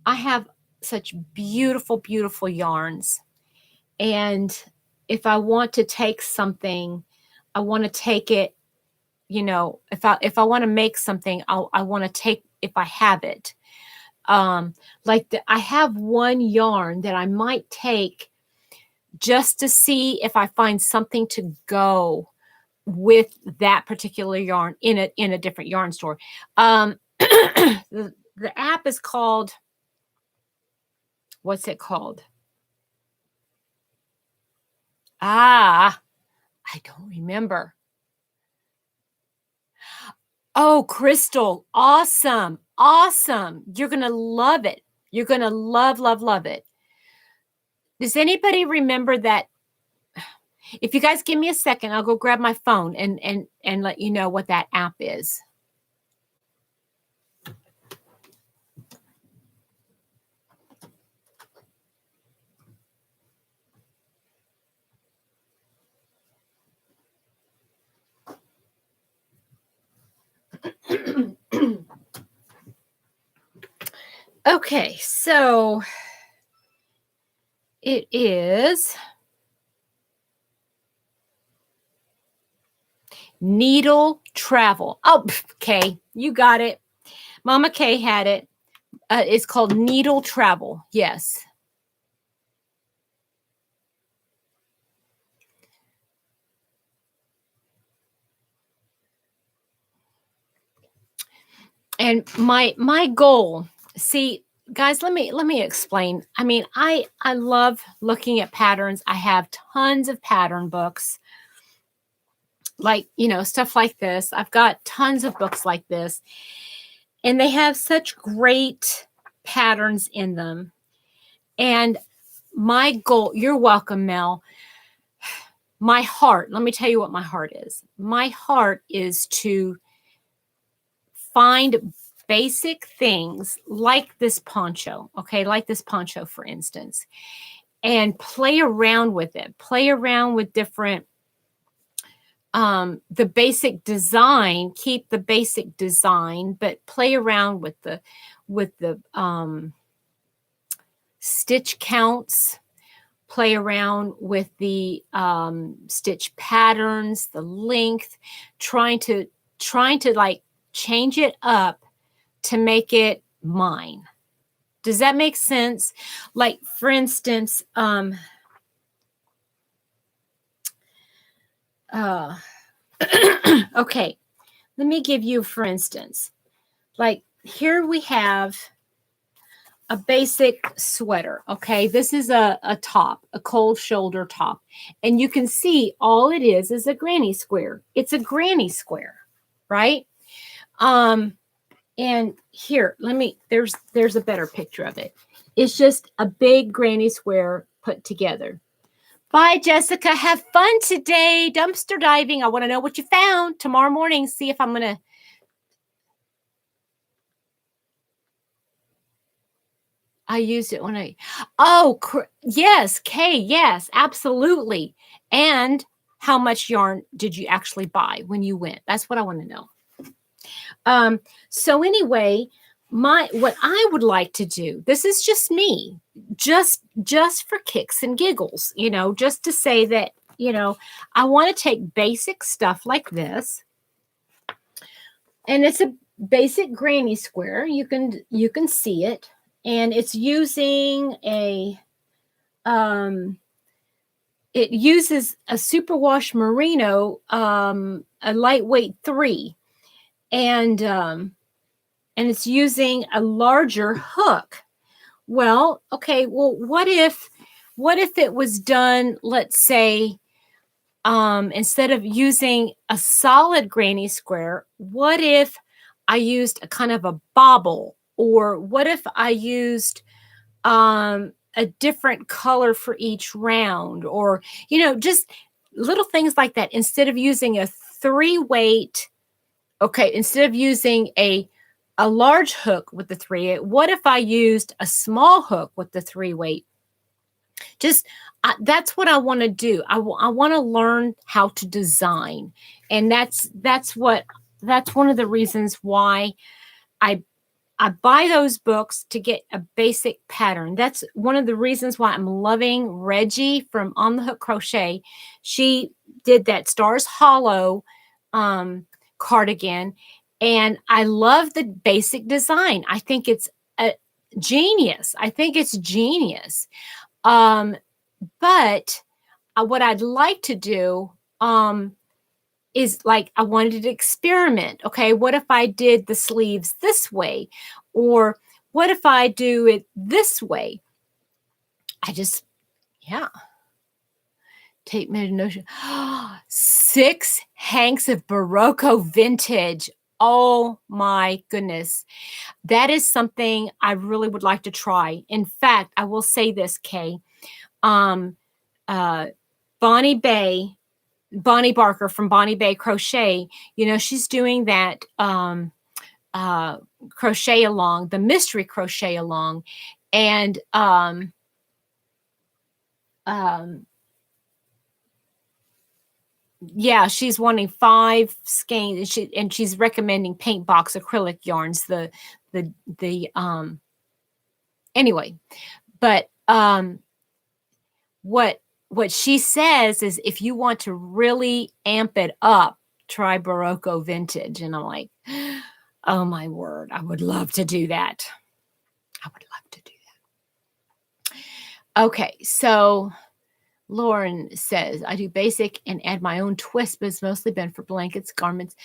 I have such beautiful, beautiful yarns. And if I want to take something, I want to take it, you know, if I want to make something, I want to take, if I have it. I have one yarn that I might take just to see if I find something to go with that particular yarn in a different yarn store. The app is called, what's it called? I don't remember. Oh, Crystal. Awesome. Awesome. You're going to love it. You're going to love, love, love it. Does anybody remember that? If you guys give me a second, I'll go grab my phone and let you know what that app is. Okay, so it is Needle Travel. Oh, Kay, you got it. Mama Kay had it. It's called Needle Travel. Yes. And my goal, see, guys, let me explain. I mean, I love looking at patterns. I have tons of pattern books, like, you know, stuff like this. I've got tons of books like this, and they have such great patterns in them. And my goal, you're welcome, Mel. My heart, let me tell you what my heart is. My heart is to find basic things like this poncho, okay, like this poncho, for instance, and play around with it, play around with different, the basic design, keep the basic design, but play around with the stitch counts, play around with the stitch patterns, the length, trying to like change it up to make it mine. Does that make sense? Like, for instance, okay, let me give you, for instance, like here we have a basic sweater. Okay, this is a top, a cold shoulder top, and you can see all it is a granny square. It's a granny square, right? And here, there's a better picture of it. It's just a big granny square put together. Bye, Jessica. Have fun today. Dumpster diving. I want to know what you found tomorrow morning. See if I'm going to. I used it when yes, Kay, yes, absolutely. And how much yarn did you actually buy when you went? That's what I want to know. So anyway, what I would like to do, this is just me, just for kicks and giggles, you know, just to say that, you know, I want to take basic stuff like this, and it's a basic granny square. You can see it, and it's using it uses a superwash merino, a lightweight 3. And it's using a larger hook. Well, okay, well, what if it was done, let's say, instead of using a solid granny square, what if I used a kind of a bobble? Or what if I used a different color for each round? Or, just little things like that. Instead of using a 3-weight, okay, instead of using a large hook with the 3-weight, what if I used a small hook with the 3-weight? Just that's what I want to do. I want to learn how to design, and that's one of the reasons why I buy those books, to get a basic pattern. That's one of the reasons why I'm loving Reggie from On the Hook Crochet. She did that Stars Hollow cardigan, and I love the basic design. I think it's genius. But what I'd like to do is, like, I wanted to experiment. Okay, what if I did the sleeves this way? Or what if I do it this way? Yeah. Tape made a notion. 6 hanks of Barocco vintage. Oh my goodness. That is something I really would like to try. In fact, I will say this, Kay. Bonnie Barker from Bonnie Bay Crochet, she's doing that crochet along, the mystery crochet along. And yeah, she's wanting 5 skeins, and she's recommending Paintbox acrylic yarns. Anyway, but what she says is, if you want to really amp it up, try Barocco vintage. And I'm like, oh my word, I would love to do that. Okay, so Lauren says, I do basic and add my own twist, but it's mostly been for blankets, garments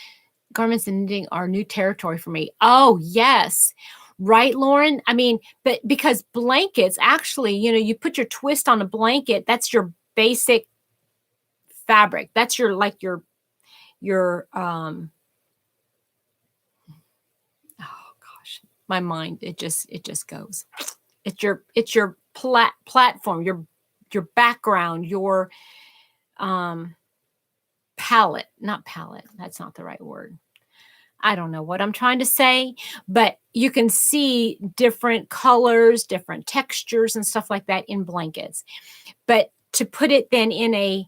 and knitting are new territory for me. Oh, yes. Right, Lauren? I mean, but because blankets, actually, you put your twist on a blanket, that's your basic fabric. That's your oh gosh, my mind, it just goes. It's your platform, your background, your palette, not palette. That's not the right word. I don't know what I'm trying to say, but you can see different colors, different textures and stuff like that in blankets. But to put it then in a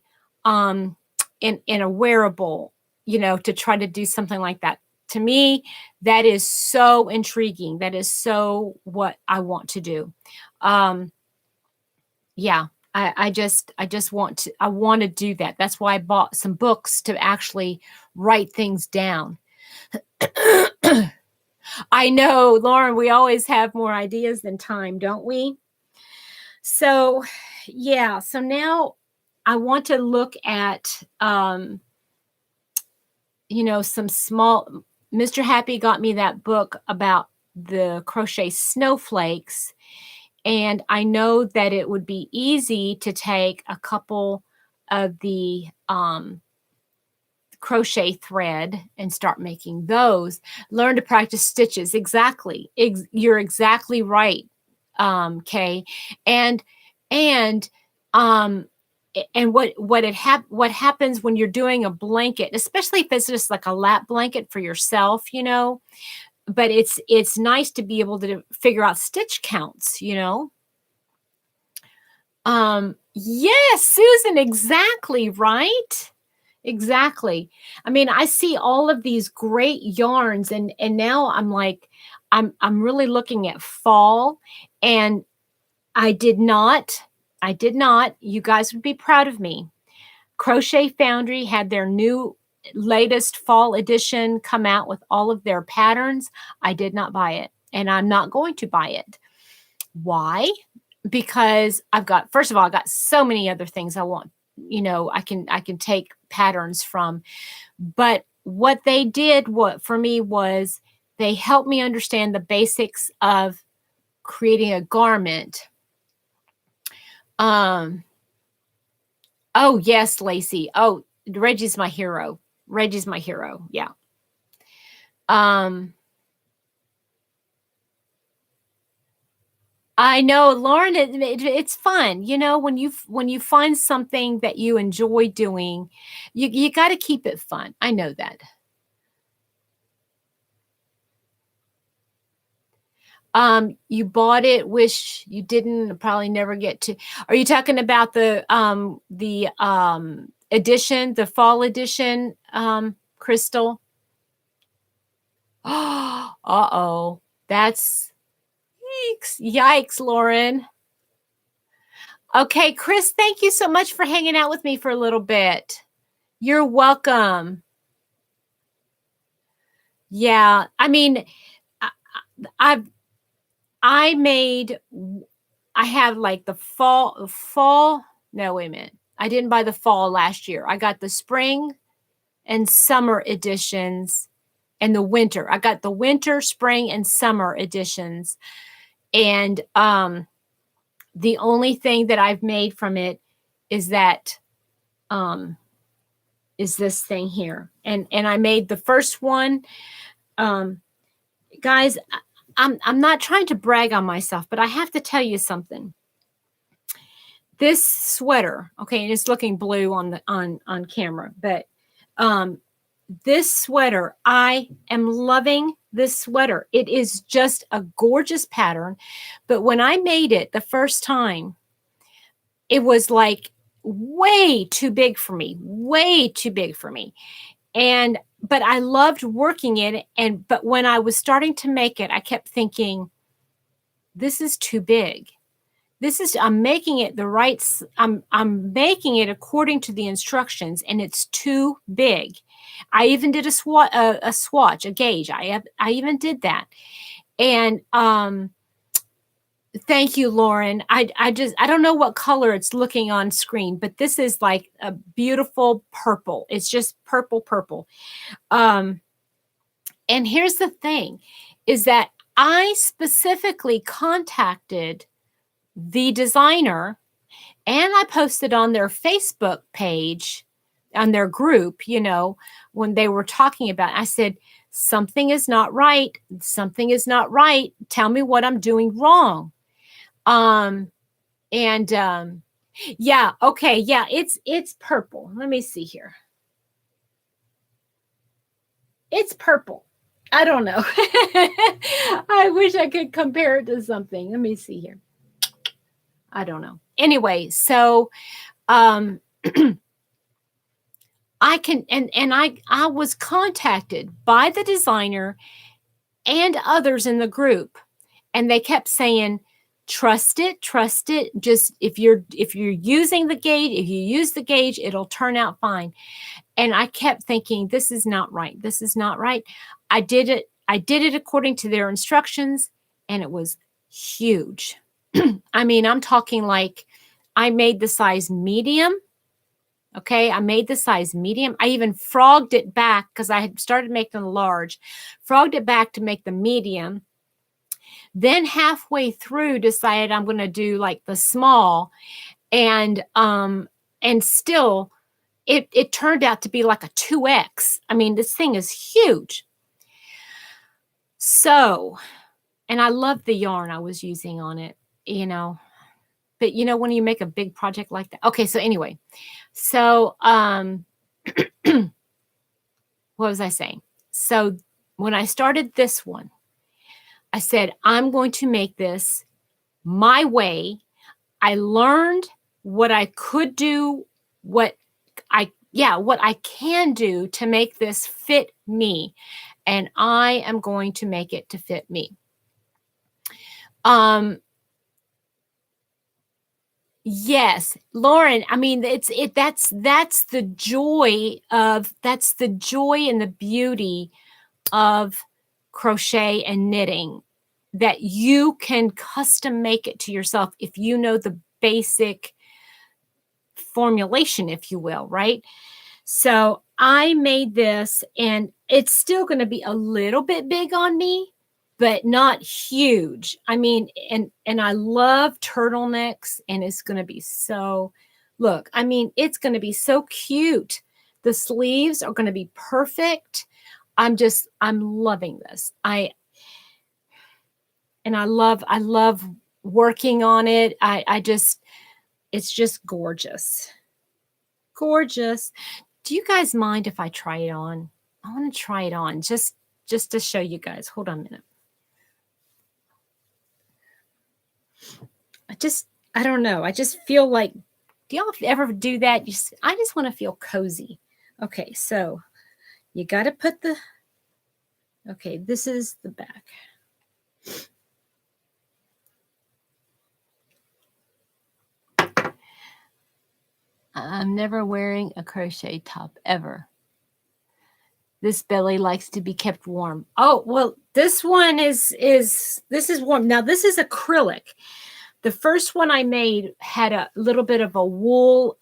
in a wearable, to try to do something like that, to me, that is so intriguing. That is so what I want to do. Yeah, I want to do that. That's why I bought some books to actually write things down. I know, Lauren, we always have more ideas than time, don't we? So, yeah. So now I want to look at, some small, Mr. Happy got me that book about the crochet snowflakes. And I know that it would be easy to take a couple of the crochet thread and start making those. Learn to practice stitches. Exactly. You're exactly right, Kay. And what happens when you're doing a blanket, especially if it's just like a lap blanket for yourself, but it's nice to be able to figure out stitch counts, Yes, Susan, exactly, right? Exactly. I mean, I see all of these great yarns, and now I'm like, I'm really looking at fall, and I did not, you guys would be proud of me. Crochet Foundry had their new latest fall edition come out with all of their patterns. I did not buy it, and I'm not going to buy it. Why? Because first of all, I got so many other things I want, I can take patterns from. But what they did, for me, was they helped me understand the basics of creating a garment. Oh yes, Lacey. Oh, Reggie's my hero. Yeah. I know, Lauren, it's fun. You know, when you find something that you enjoy doing, you got to keep it fun. I know that. You bought it, wish you didn't, probably never get to. Are you talking about the edition, the fall edition, Crystal? Uh-oh. That's yikes, Lauren. Okay, Chris, thank you so much for hanging out with me for a little bit. You're welcome. Yeah, I mean, I've I made I have like the fall. No, wait a minute. I didn't buy the fall last year. I got the spring and summer editions and the winter. I got the winter, spring, and summer editions. And the only thing that I've made from it is that is this thing here. And I made the first one. Guys, I'm not trying to brag on myself, but I have to tell you something. This sweater, okay, and it's looking blue on camera, but this sweater, I am loving this sweater. It is just a gorgeous pattern, but when I made it the first time, it was like way too big for me, way too big for me. But I loved working it. But when I was starting to make it, I kept thinking, this is too big. I'm making it I'm making it according to the instructions, and it's too big. I even did a swatch, a gauge. I even did that. And thank you, Lauren. I don't know what color it's looking on screen, but this is like a beautiful purple. It's just purple. And here's the thing, is that I specifically contacted the designer, and I posted on their Facebook page, on their group, you know, when they were talking about it, I said, something is not right. Something is not right. Tell me what I'm doing wrong. Yeah, okay. Yeah, it's purple. Let me see here. It's purple. I don't know. I wish I could compare it to something. Let me see here. I don't know. Anyway, so I can I was contacted by the designer and others in the group, and they kept saying, trust it. Just if you're using the gauge, if you use the gauge, it'll turn out fine. And I kept thinking, this is not right. This is not right. I did it according to their instructions, and it was huge. I mean, I'm talking like I made the size medium. Okay, I made the size medium. I even frogged it back because I had started making the large, frogged it back to make the medium. Then halfway through decided I'm going to do like the small, and still it turned out to be like a 2X. I mean, this thing is huge. So, and I love the yarn I was using on it, you know. But you know, when you make a big project like that. Okay, so anyway. So, what was I saying? So, when I started this one, I said, I'm going to make this my way. I learned what I could do, what I can do to make this fit me. And I am going to make it to fit me. Yes, Lauren, I mean, that's the joy and the beauty of crochet and knitting, that you can custom make it to yourself if you know the basic formulation, if you will, right? So I made this, and it's still going to be a little bit big on me, but not huge. I mean, and I love turtlenecks, and it's going to be so, look, I mean, it's going to be so cute. The sleeves are going to be perfect. I'm loving this. I love working on it. It's just gorgeous. Gorgeous. Do you guys mind if I try it on? I want to try it on just to show you guys. Hold on a minute. I don't know. I just feel like, do y'all ever do that? I just want to feel cozy. Okay, so you got to put the, okay, this is the back. I'm never wearing a crochet top ever. This belly likes to be kept warm. Oh, well, this one this is warm. Now, this is acrylic. The first one I made had a little bit of a wool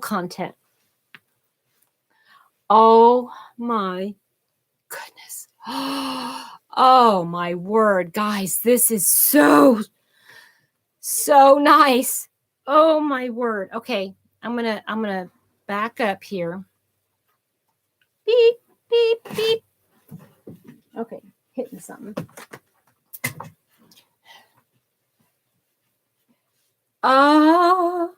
content. Oh my goodness. Oh my word, guys, this is so nice. Oh my word. Okay, I'm gonna back up here. Beep, beep, beep. Okay, hitting something. Oh,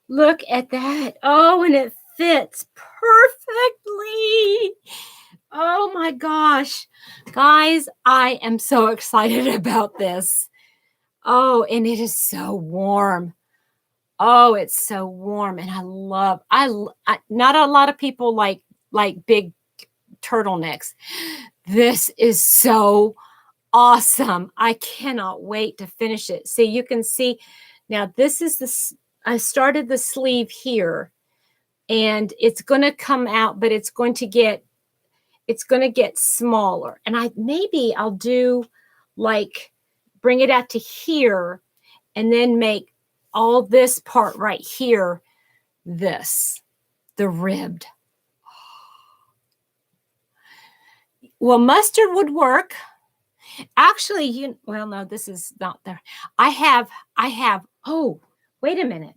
look at that. Oh, and it fits perfectly. Oh my gosh. Guys, I am so excited about this. Oh, and it is so warm. Oh, it's so warm. And I not a lot of people like big turtlenecks. This is so awesome. I cannot wait to finish it. See, you can see now this is I started the sleeve here and it's going to come out, but it's going to get smaller. And maybe I'll do like bring it out to here and then make all this part right here the ribbed. Well, mustard would work. Actually, well, no, this is not there. I have, oh, wait a minute.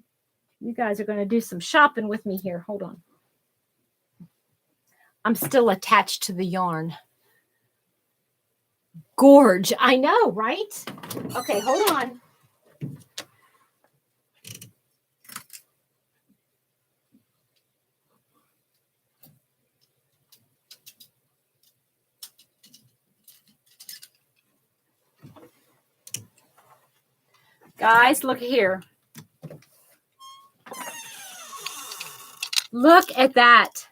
You guys are going to do some shopping with me here. Hold on. I'm still attached to the yarn. Gorge. I know, right? Okay, hold on. Guys, look here. Look at that.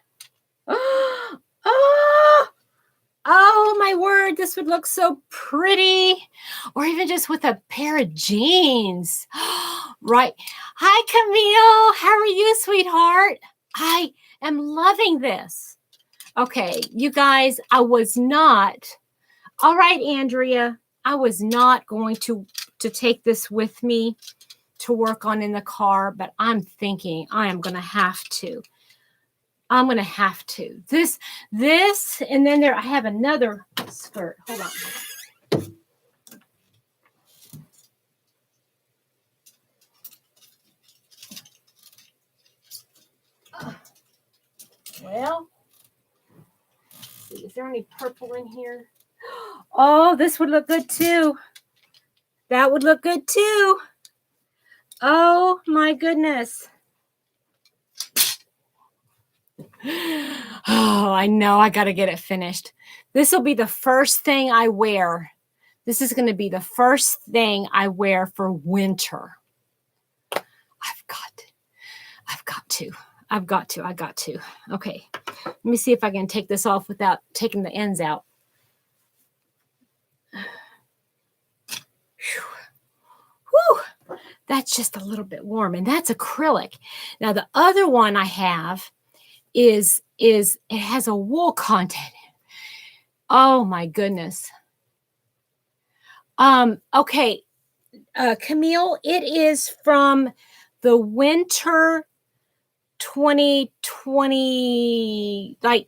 Oh, my word. This would look so pretty. Or even just with a pair of jeans. Right. Hi, Camille. How are you, sweetheart? I am loving this. Okay, you guys, I was not. All right, Andrea. I was not going to take this with me to work on in the car, but I'm thinking I am going to have to. I'm going to have to. This, and then I have another skirt. Hold on. Well, let's see, is there any purple in here? Oh, this would look good too. That would look good too. Oh my goodness. Oh, I know I got to get it finished. This will be the first thing I wear. This is going to be the first thing I wear for winter. I've got to. Okay. Let me see if I can take this off without taking the ends out. Whew. That's just a little bit warm, and that's acrylic. Now, the other one I have is it has a wool content. Oh my goodness. Okay, Camille, it is from the winter 2020, like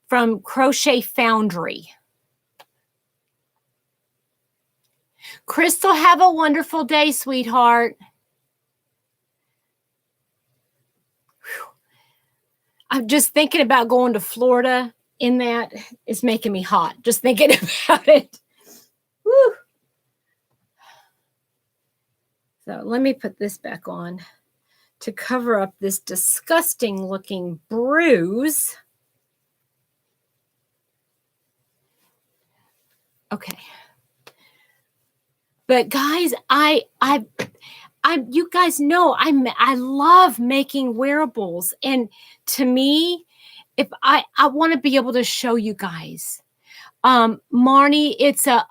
from Crochet Foundry. Crystal, have a wonderful day, sweetheart. Whew. I'm just thinking about going to Florida in that. It's making me hot. Just thinking about it. Woo. So let me put this back on to cover up this disgusting looking bruise. Okay. But guys, you guys know I love making wearables, and to me, if I want to be able to show you guys, Marnie, it's a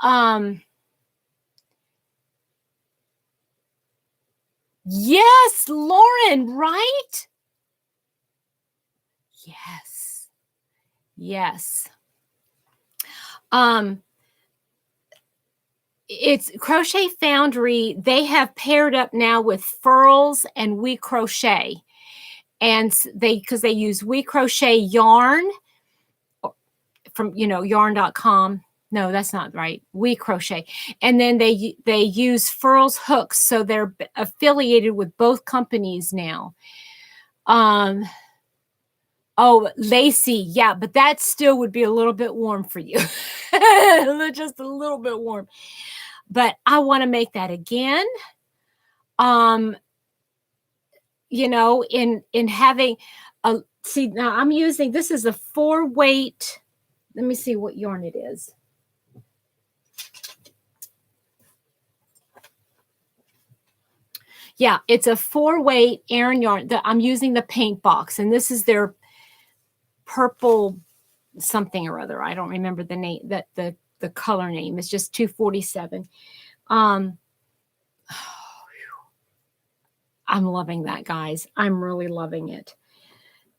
yes, Lauren, right? Yes, yes. It's Crochet Foundry. They have paired up now with Furls and We Crochet, and because they use We Crochet yarn from yarn.com. No, that's not right. We Crochet, and then they use Furls Hooks, so they're affiliated with both companies now. Oh, Lacey, yeah, but that still would be a little bit warm for you. Just a little bit warm. But I want to make that again. In having a, see, now I'm using, this is a 4-weight. Let me see what yarn it is. Yeah, it's a 4-weight Aran yarn. I'm using the Paintbox, and this is their purple something or other. I don't remember the name, that the color name. It's just 247. I'm loving that, guys. I'm really loving it.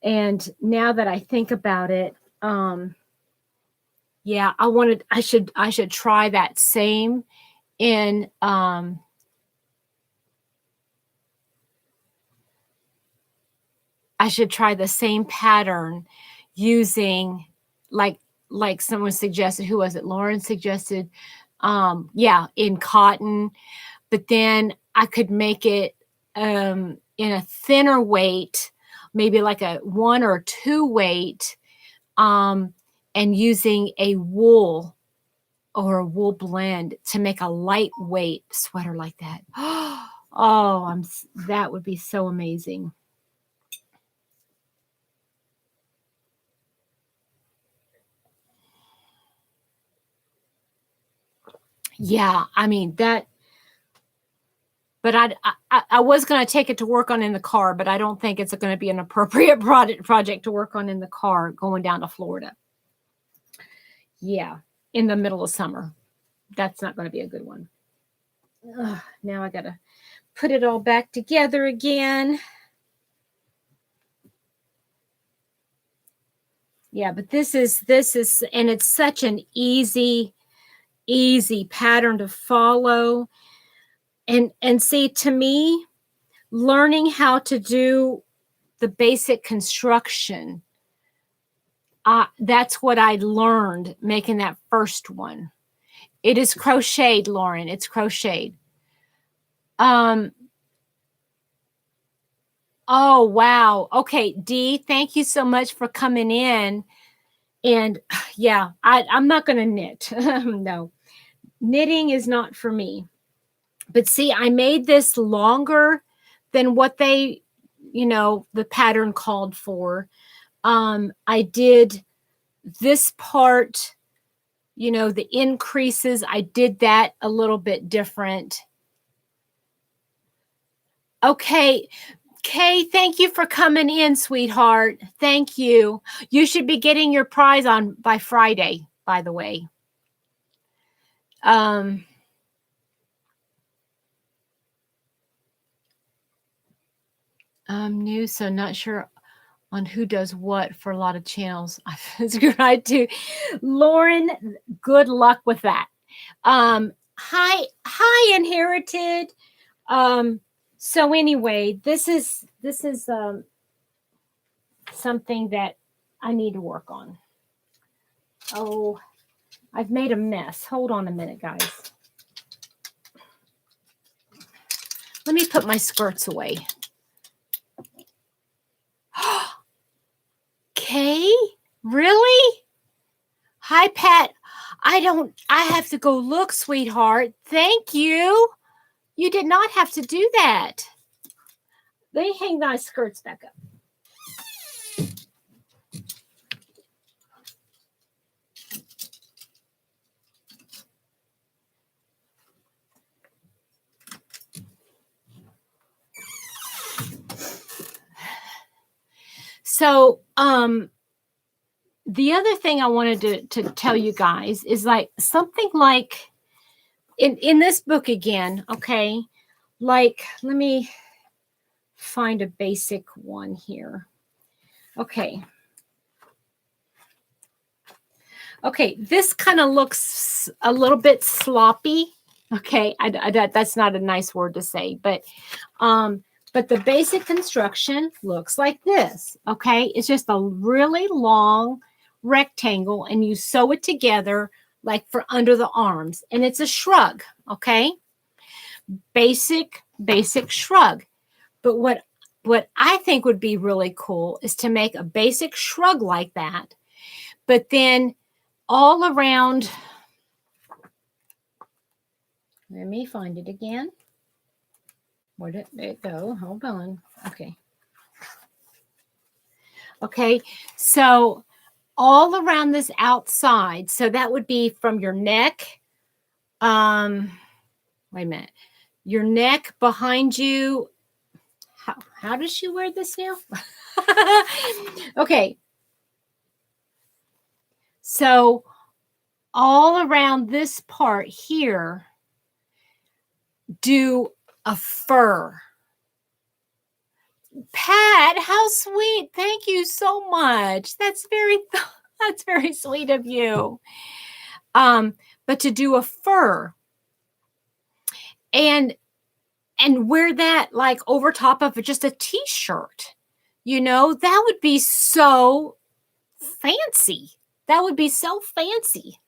And now that I think about it, yeah, I should try that same in I should try the same pattern using like someone suggested. Who was it? Lauren suggested, yeah, in cotton, but then I could make it in a thinner weight, maybe like a 1 or 2 weight, and using a wool or a wool blend to make a lightweight sweater like that. Oh, that would be so amazing. Yeah, I mean that, but I was going to take it to work on in the car, but I don't think it's going to be an appropriate project to work on in the car going down to Florida. Yeah, in the middle of summer. That's not going to be a good one. Now I got to put it all back together again. Yeah, but this is, and it's such an easy pattern to follow. And see, to me, learning how to do the basic construction, that's what I learned making that first one. It is crocheted, Lauren. It's crocheted. Oh, wow. Okay, Dee, thank you so much for coming in. And yeah, I'm not going to knit. No, knitting is not for me. But see, I made this longer than what they, the pattern called for. I did this part, the increases, I did that a little bit different. Okay, Kay, thank you for coming in, sweetheart. Thank you. You should be getting your prize on by Friday, by the way. I'm new, so not sure on who does what for a lot of channels. I subscribe to. Lauren, good luck with that. Hi, Inherited. So anyway, this is something that I need to work on. Oh, I've made a mess. Hold on a minute, guys. Let me put my skirts away. Kay? Really? Hi, Pat. I have to go look, sweetheart. Thank you. You did not have to do that. Let me hang my skirts back up. So, the other thing I wanted to tell you guys is like something like in this book again, okay? Like, let me find a basic one here. Okay. Okay, this kind of looks a little bit sloppy. Okay, that's not a nice word to say, but the basic construction looks like this. Okay, it's just a really long rectangle, and you sew it together like for under the arms, and it's a shrug. Okay, basic shrug. But what I think would be really cool is to make a basic shrug like that, but then all around, let me find it again. Where did it go? Hold on. Okay. Okay, so all around this outside, so that would be from your neck. Wait a minute. Your neck behind you. How does she wear this now? Okay. So all around this part here, do a fur. Pat, how sweet. Thank you so much. That's very sweet of you. But to do a fur and wear that like over top of just a t-shirt, that would be so fancy. That would be so fancy.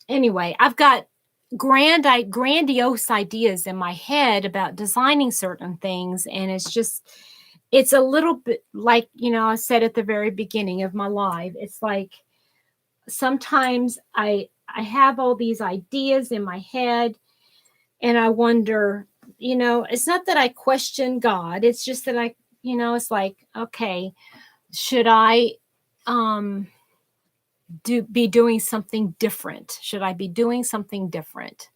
Anyway, I've got grandiose ideas in my head about designing certain things, and it's a little bit like, I said at the very beginning of my live, it's like sometimes I have all these ideas in my head, and I wonder, it's not that I question God, it's just that it's like, okay, should I be doing something different? Should I be doing something different?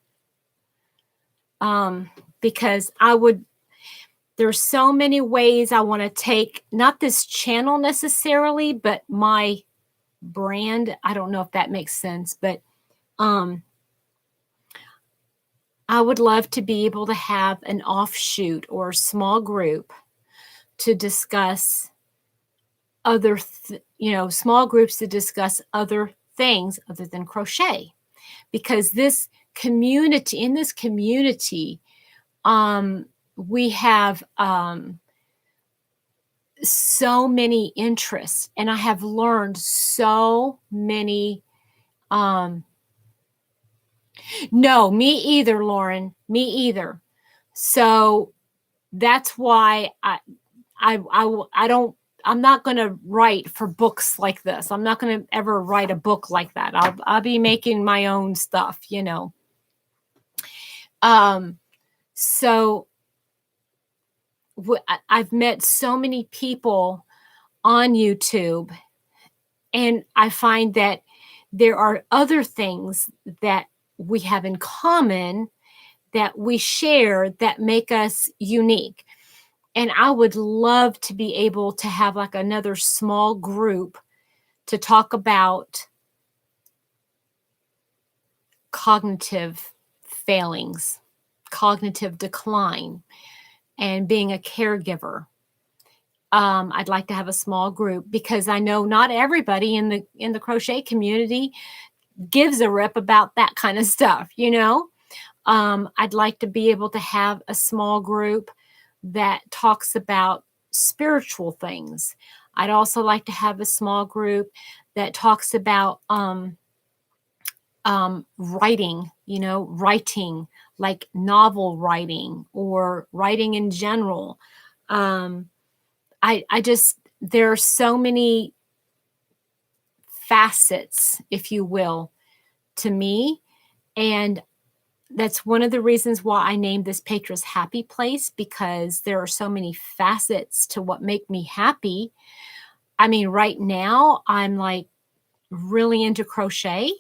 Because there's so many ways I want to take, not this channel necessarily, but my brand. I don't know if that makes sense, but I would love to be able to have an offshoot or a small group to discuss small groups to discuss other things other than crochet, because in this community, we have so many interests, and I have learned so many. No, me either, Lauren. Me either. So that's why I'm not going to write for books like this. I'm not going to ever write a book like that. I'll be making my own stuff, So I've met so many people on YouTube, and I find that there are other things that we have in common, that we share, that make us unique. And I would love to be able to have like another small group to talk about cognitive failings, cognitive decline, and being a caregiver. I'd like to have a small group, because I know not everybody in the crochet community gives a rip about that kind of stuff, I'd like to be able to have a small group that talks about spiritual things. I'd also like to have a small group that talks about writing, writing, like novel writing or writing in general. There are so many facets, if you will, to me. And That's one of the reasons why I named this Petra's Happy Place, because there are so many facets to what make me happy. I mean, right now I'm like really into crochet.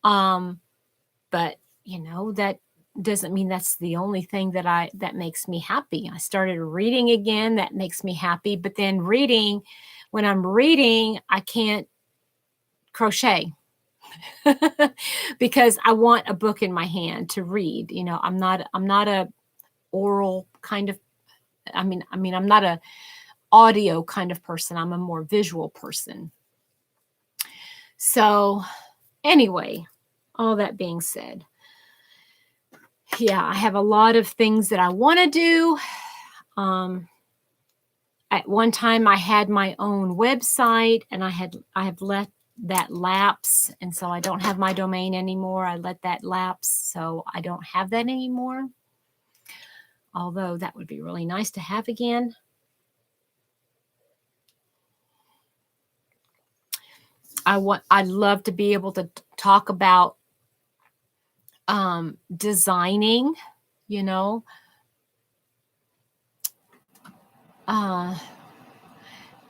But you know, that doesn't mean that's the only thing that makes me happy. I started reading again. That makes me happy. But then when I'm reading, I can't crochet because I want a book in my hand to read. You know, I'm not a oral kind of, I'm not a audio kind of person. I'm a more visual person. So anyway, all that being said, yeah, I have a lot of things that I want to do. At one time I had my own website, and I have let that lapse, and so I don't have my domain anymore. I let that lapse, so I don't have that anymore. Although that would be really nice to have again. I'd love to be able to talk about designing, you know.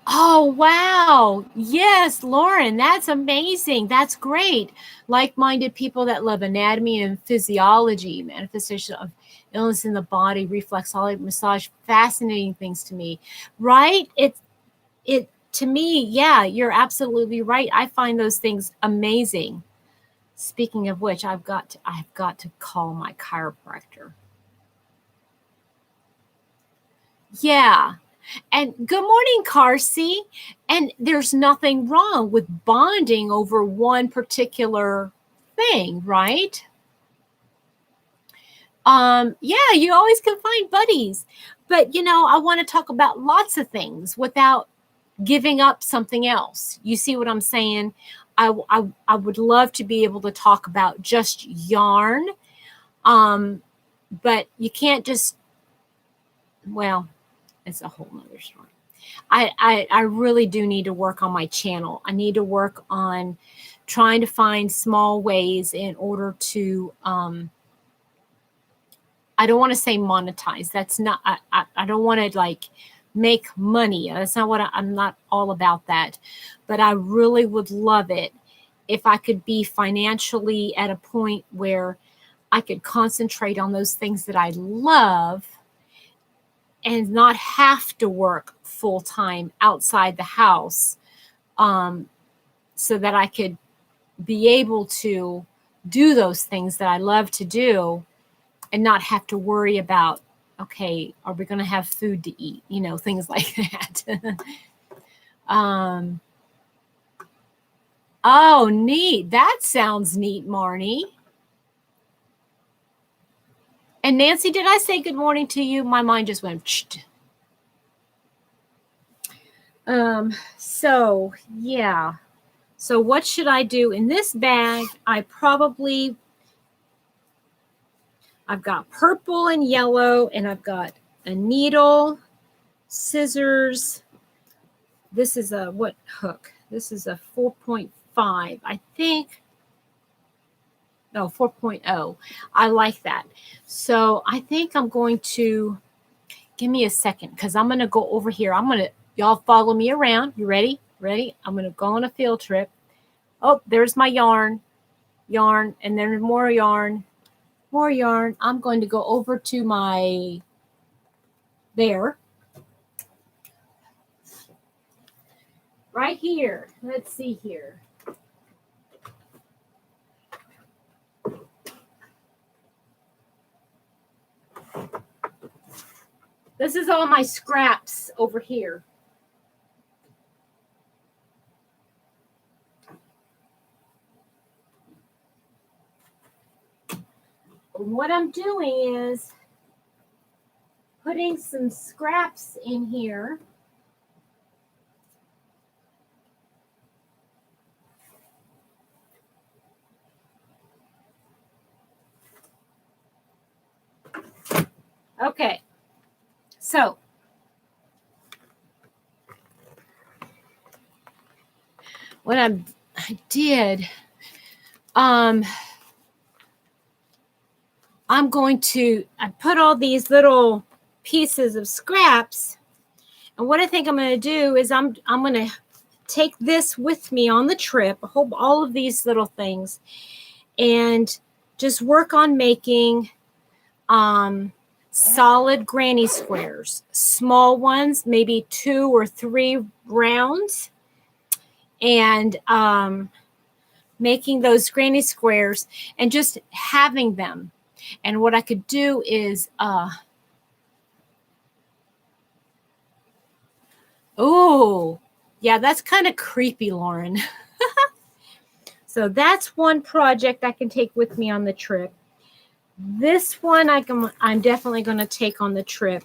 Oh, wow. Yes, Lauren, that's amazing. That's great. Like-minded people that love anatomy and physiology, manifestation of illness in the body, reflexology, massage, fascinating things to me, right? To me, yeah, you're absolutely right. I find those things amazing. Speaking of which, I've got to call my chiropractor. Yeah. And good morning, Carsey. And there's nothing wrong with bonding over one particular thing, right? Yeah, you always can find buddies. But, you know, I want to talk about lots of things without giving up something else. You see what I'm saying? I would love to be able to talk about just yarn. But you can't just, well, it's a whole nother story. I really do need to work on my channel. I need to work on trying to find small ways in order to, I don't want to say monetize. That's not, I don't want to like make money. That's not what I'm not all about that. But I really would love it if I could be financially at a point where I could concentrate on those things that I love and not have to work full time outside the house, so that I could be able to do those things that I love to do and not have to worry about, okay, are we going to have food to eat? You know, things like that. Oh, neat. That sounds neat, Marnie. And Nancy, did I say good morning to you? My mind just went. So yeah. So what should I do in this bag? I've got purple and yellow, and I've got a needle, scissors. This is a what hook? This is a 4.5, I think. No, 4.0. I like that. So I think I'm going to, give me a second, because I'm going to go over here. Y'all follow me around. You ready? Ready? I'm going to go on a field trip. Oh, there's my yarn, and then more yarn. I'm going to go over to there. Right here. Let's see here. This is all my scraps over here. And what I'm doing is putting some scraps in here. Okay. So what I did, I put all these little pieces of scraps. And what I think I'm going to do is I'm going to take this with me on the trip, all of these little things, and just work on making solid granny squares, small ones, maybe 2 or 3 rounds, and making those granny squares and just having them. And what I could do is oh, yeah, that's kind of creepy, Lauren. So that's one project I can take with me on the trip. This one I'm definitely going to take on the trip.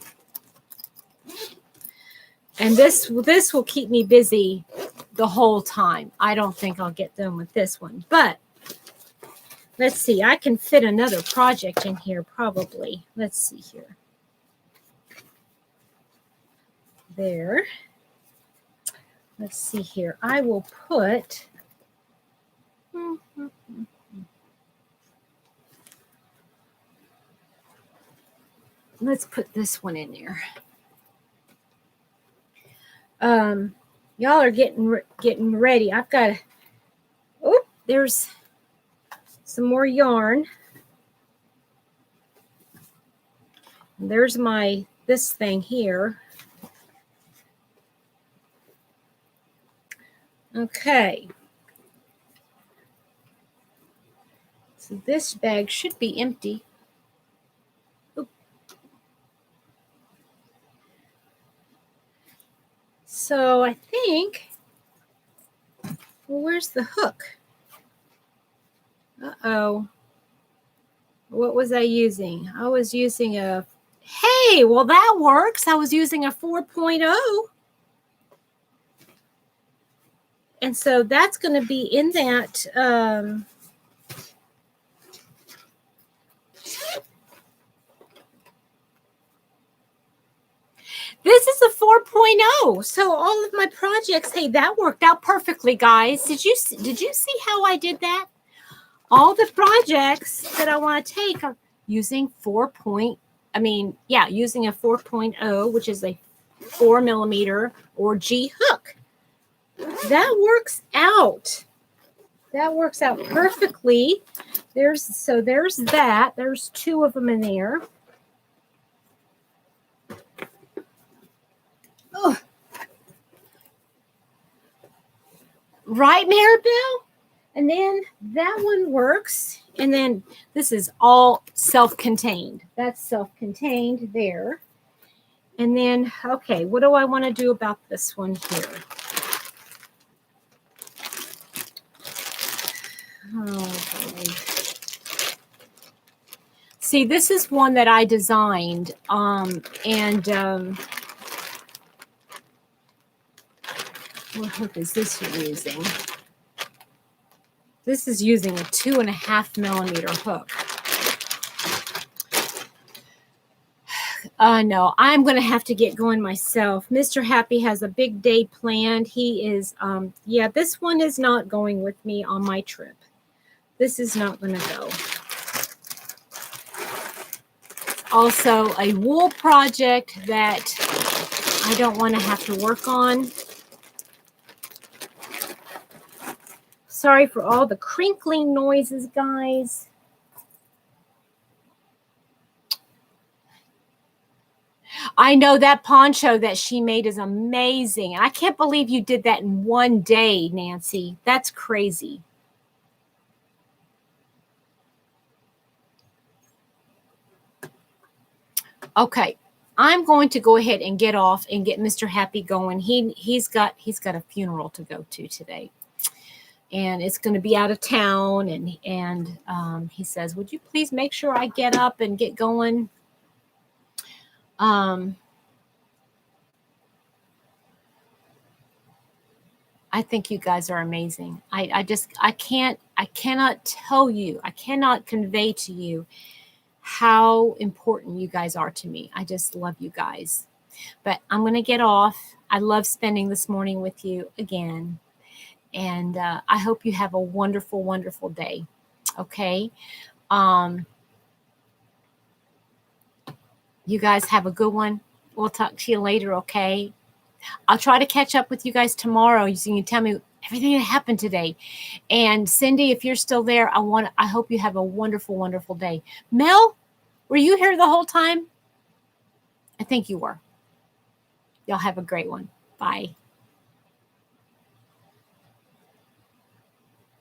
And this will keep me busy the whole time. I don't think I'll get done with this one. But let's see. I can fit another project in here probably. Let's see here. There. Let's see here. I will put... Let's put this one in there. Y'all are getting ready. I've got... Oh, there's some more yarn. And there's this thing here. Okay. So this bag should be empty. Oop. So I think, well, where's the hook? Uh-oh. What was I using? I was using a, hey, well, that works. I was using a 4.0. And so that's going to be in that. This is a 4.0. So all of my projects, hey, that worked out perfectly, guys. Did you see how I did that? All the projects that I want to take are using using a 4.0, which is a 4mm or G hook. That works out. That works out perfectly. There's that. There's 2 of them in there. Oh. Right, Maribel? And then that one works. And then this is all self-contained. That's self-contained there. And then, okay, what do I want to do about this one here? Oh, boy. See, this is one that I designed. What hook is this you're using? This is using a 2.5mm hook. No, I'm going to have to get going myself. Mr. Happy has a big day planned. He is, this one is not going with me on my trip. This is not going to go. Also, a wool project that I don't want to have to work on. Sorry for all the crinkling noises, guys. I know that poncho that she made is amazing. I can't believe you did that in one day, Nancy. That's crazy. Okay, I'm going to go ahead and get off and get Mr. Happy going. He's got a funeral to go to today. And it's going to be out of town. And he says, would you please make sure I get up and get going? I think you guys are amazing. I cannot tell you, I cannot convey to you how important you guys are to me. I just love you guys. But I'm going to get off. I love spending this morning with you again. And I hope you have a wonderful, wonderful day. Okay. You guys have a good one. We'll talk to you later, okay? I'll try to catch up with you guys tomorrow so you can tell me everything that happened today. And Cindy, if you're still there, I hope you have a wonderful, wonderful day. Mel, were you here the whole time? I think you were. Y'all have a great one. Bye.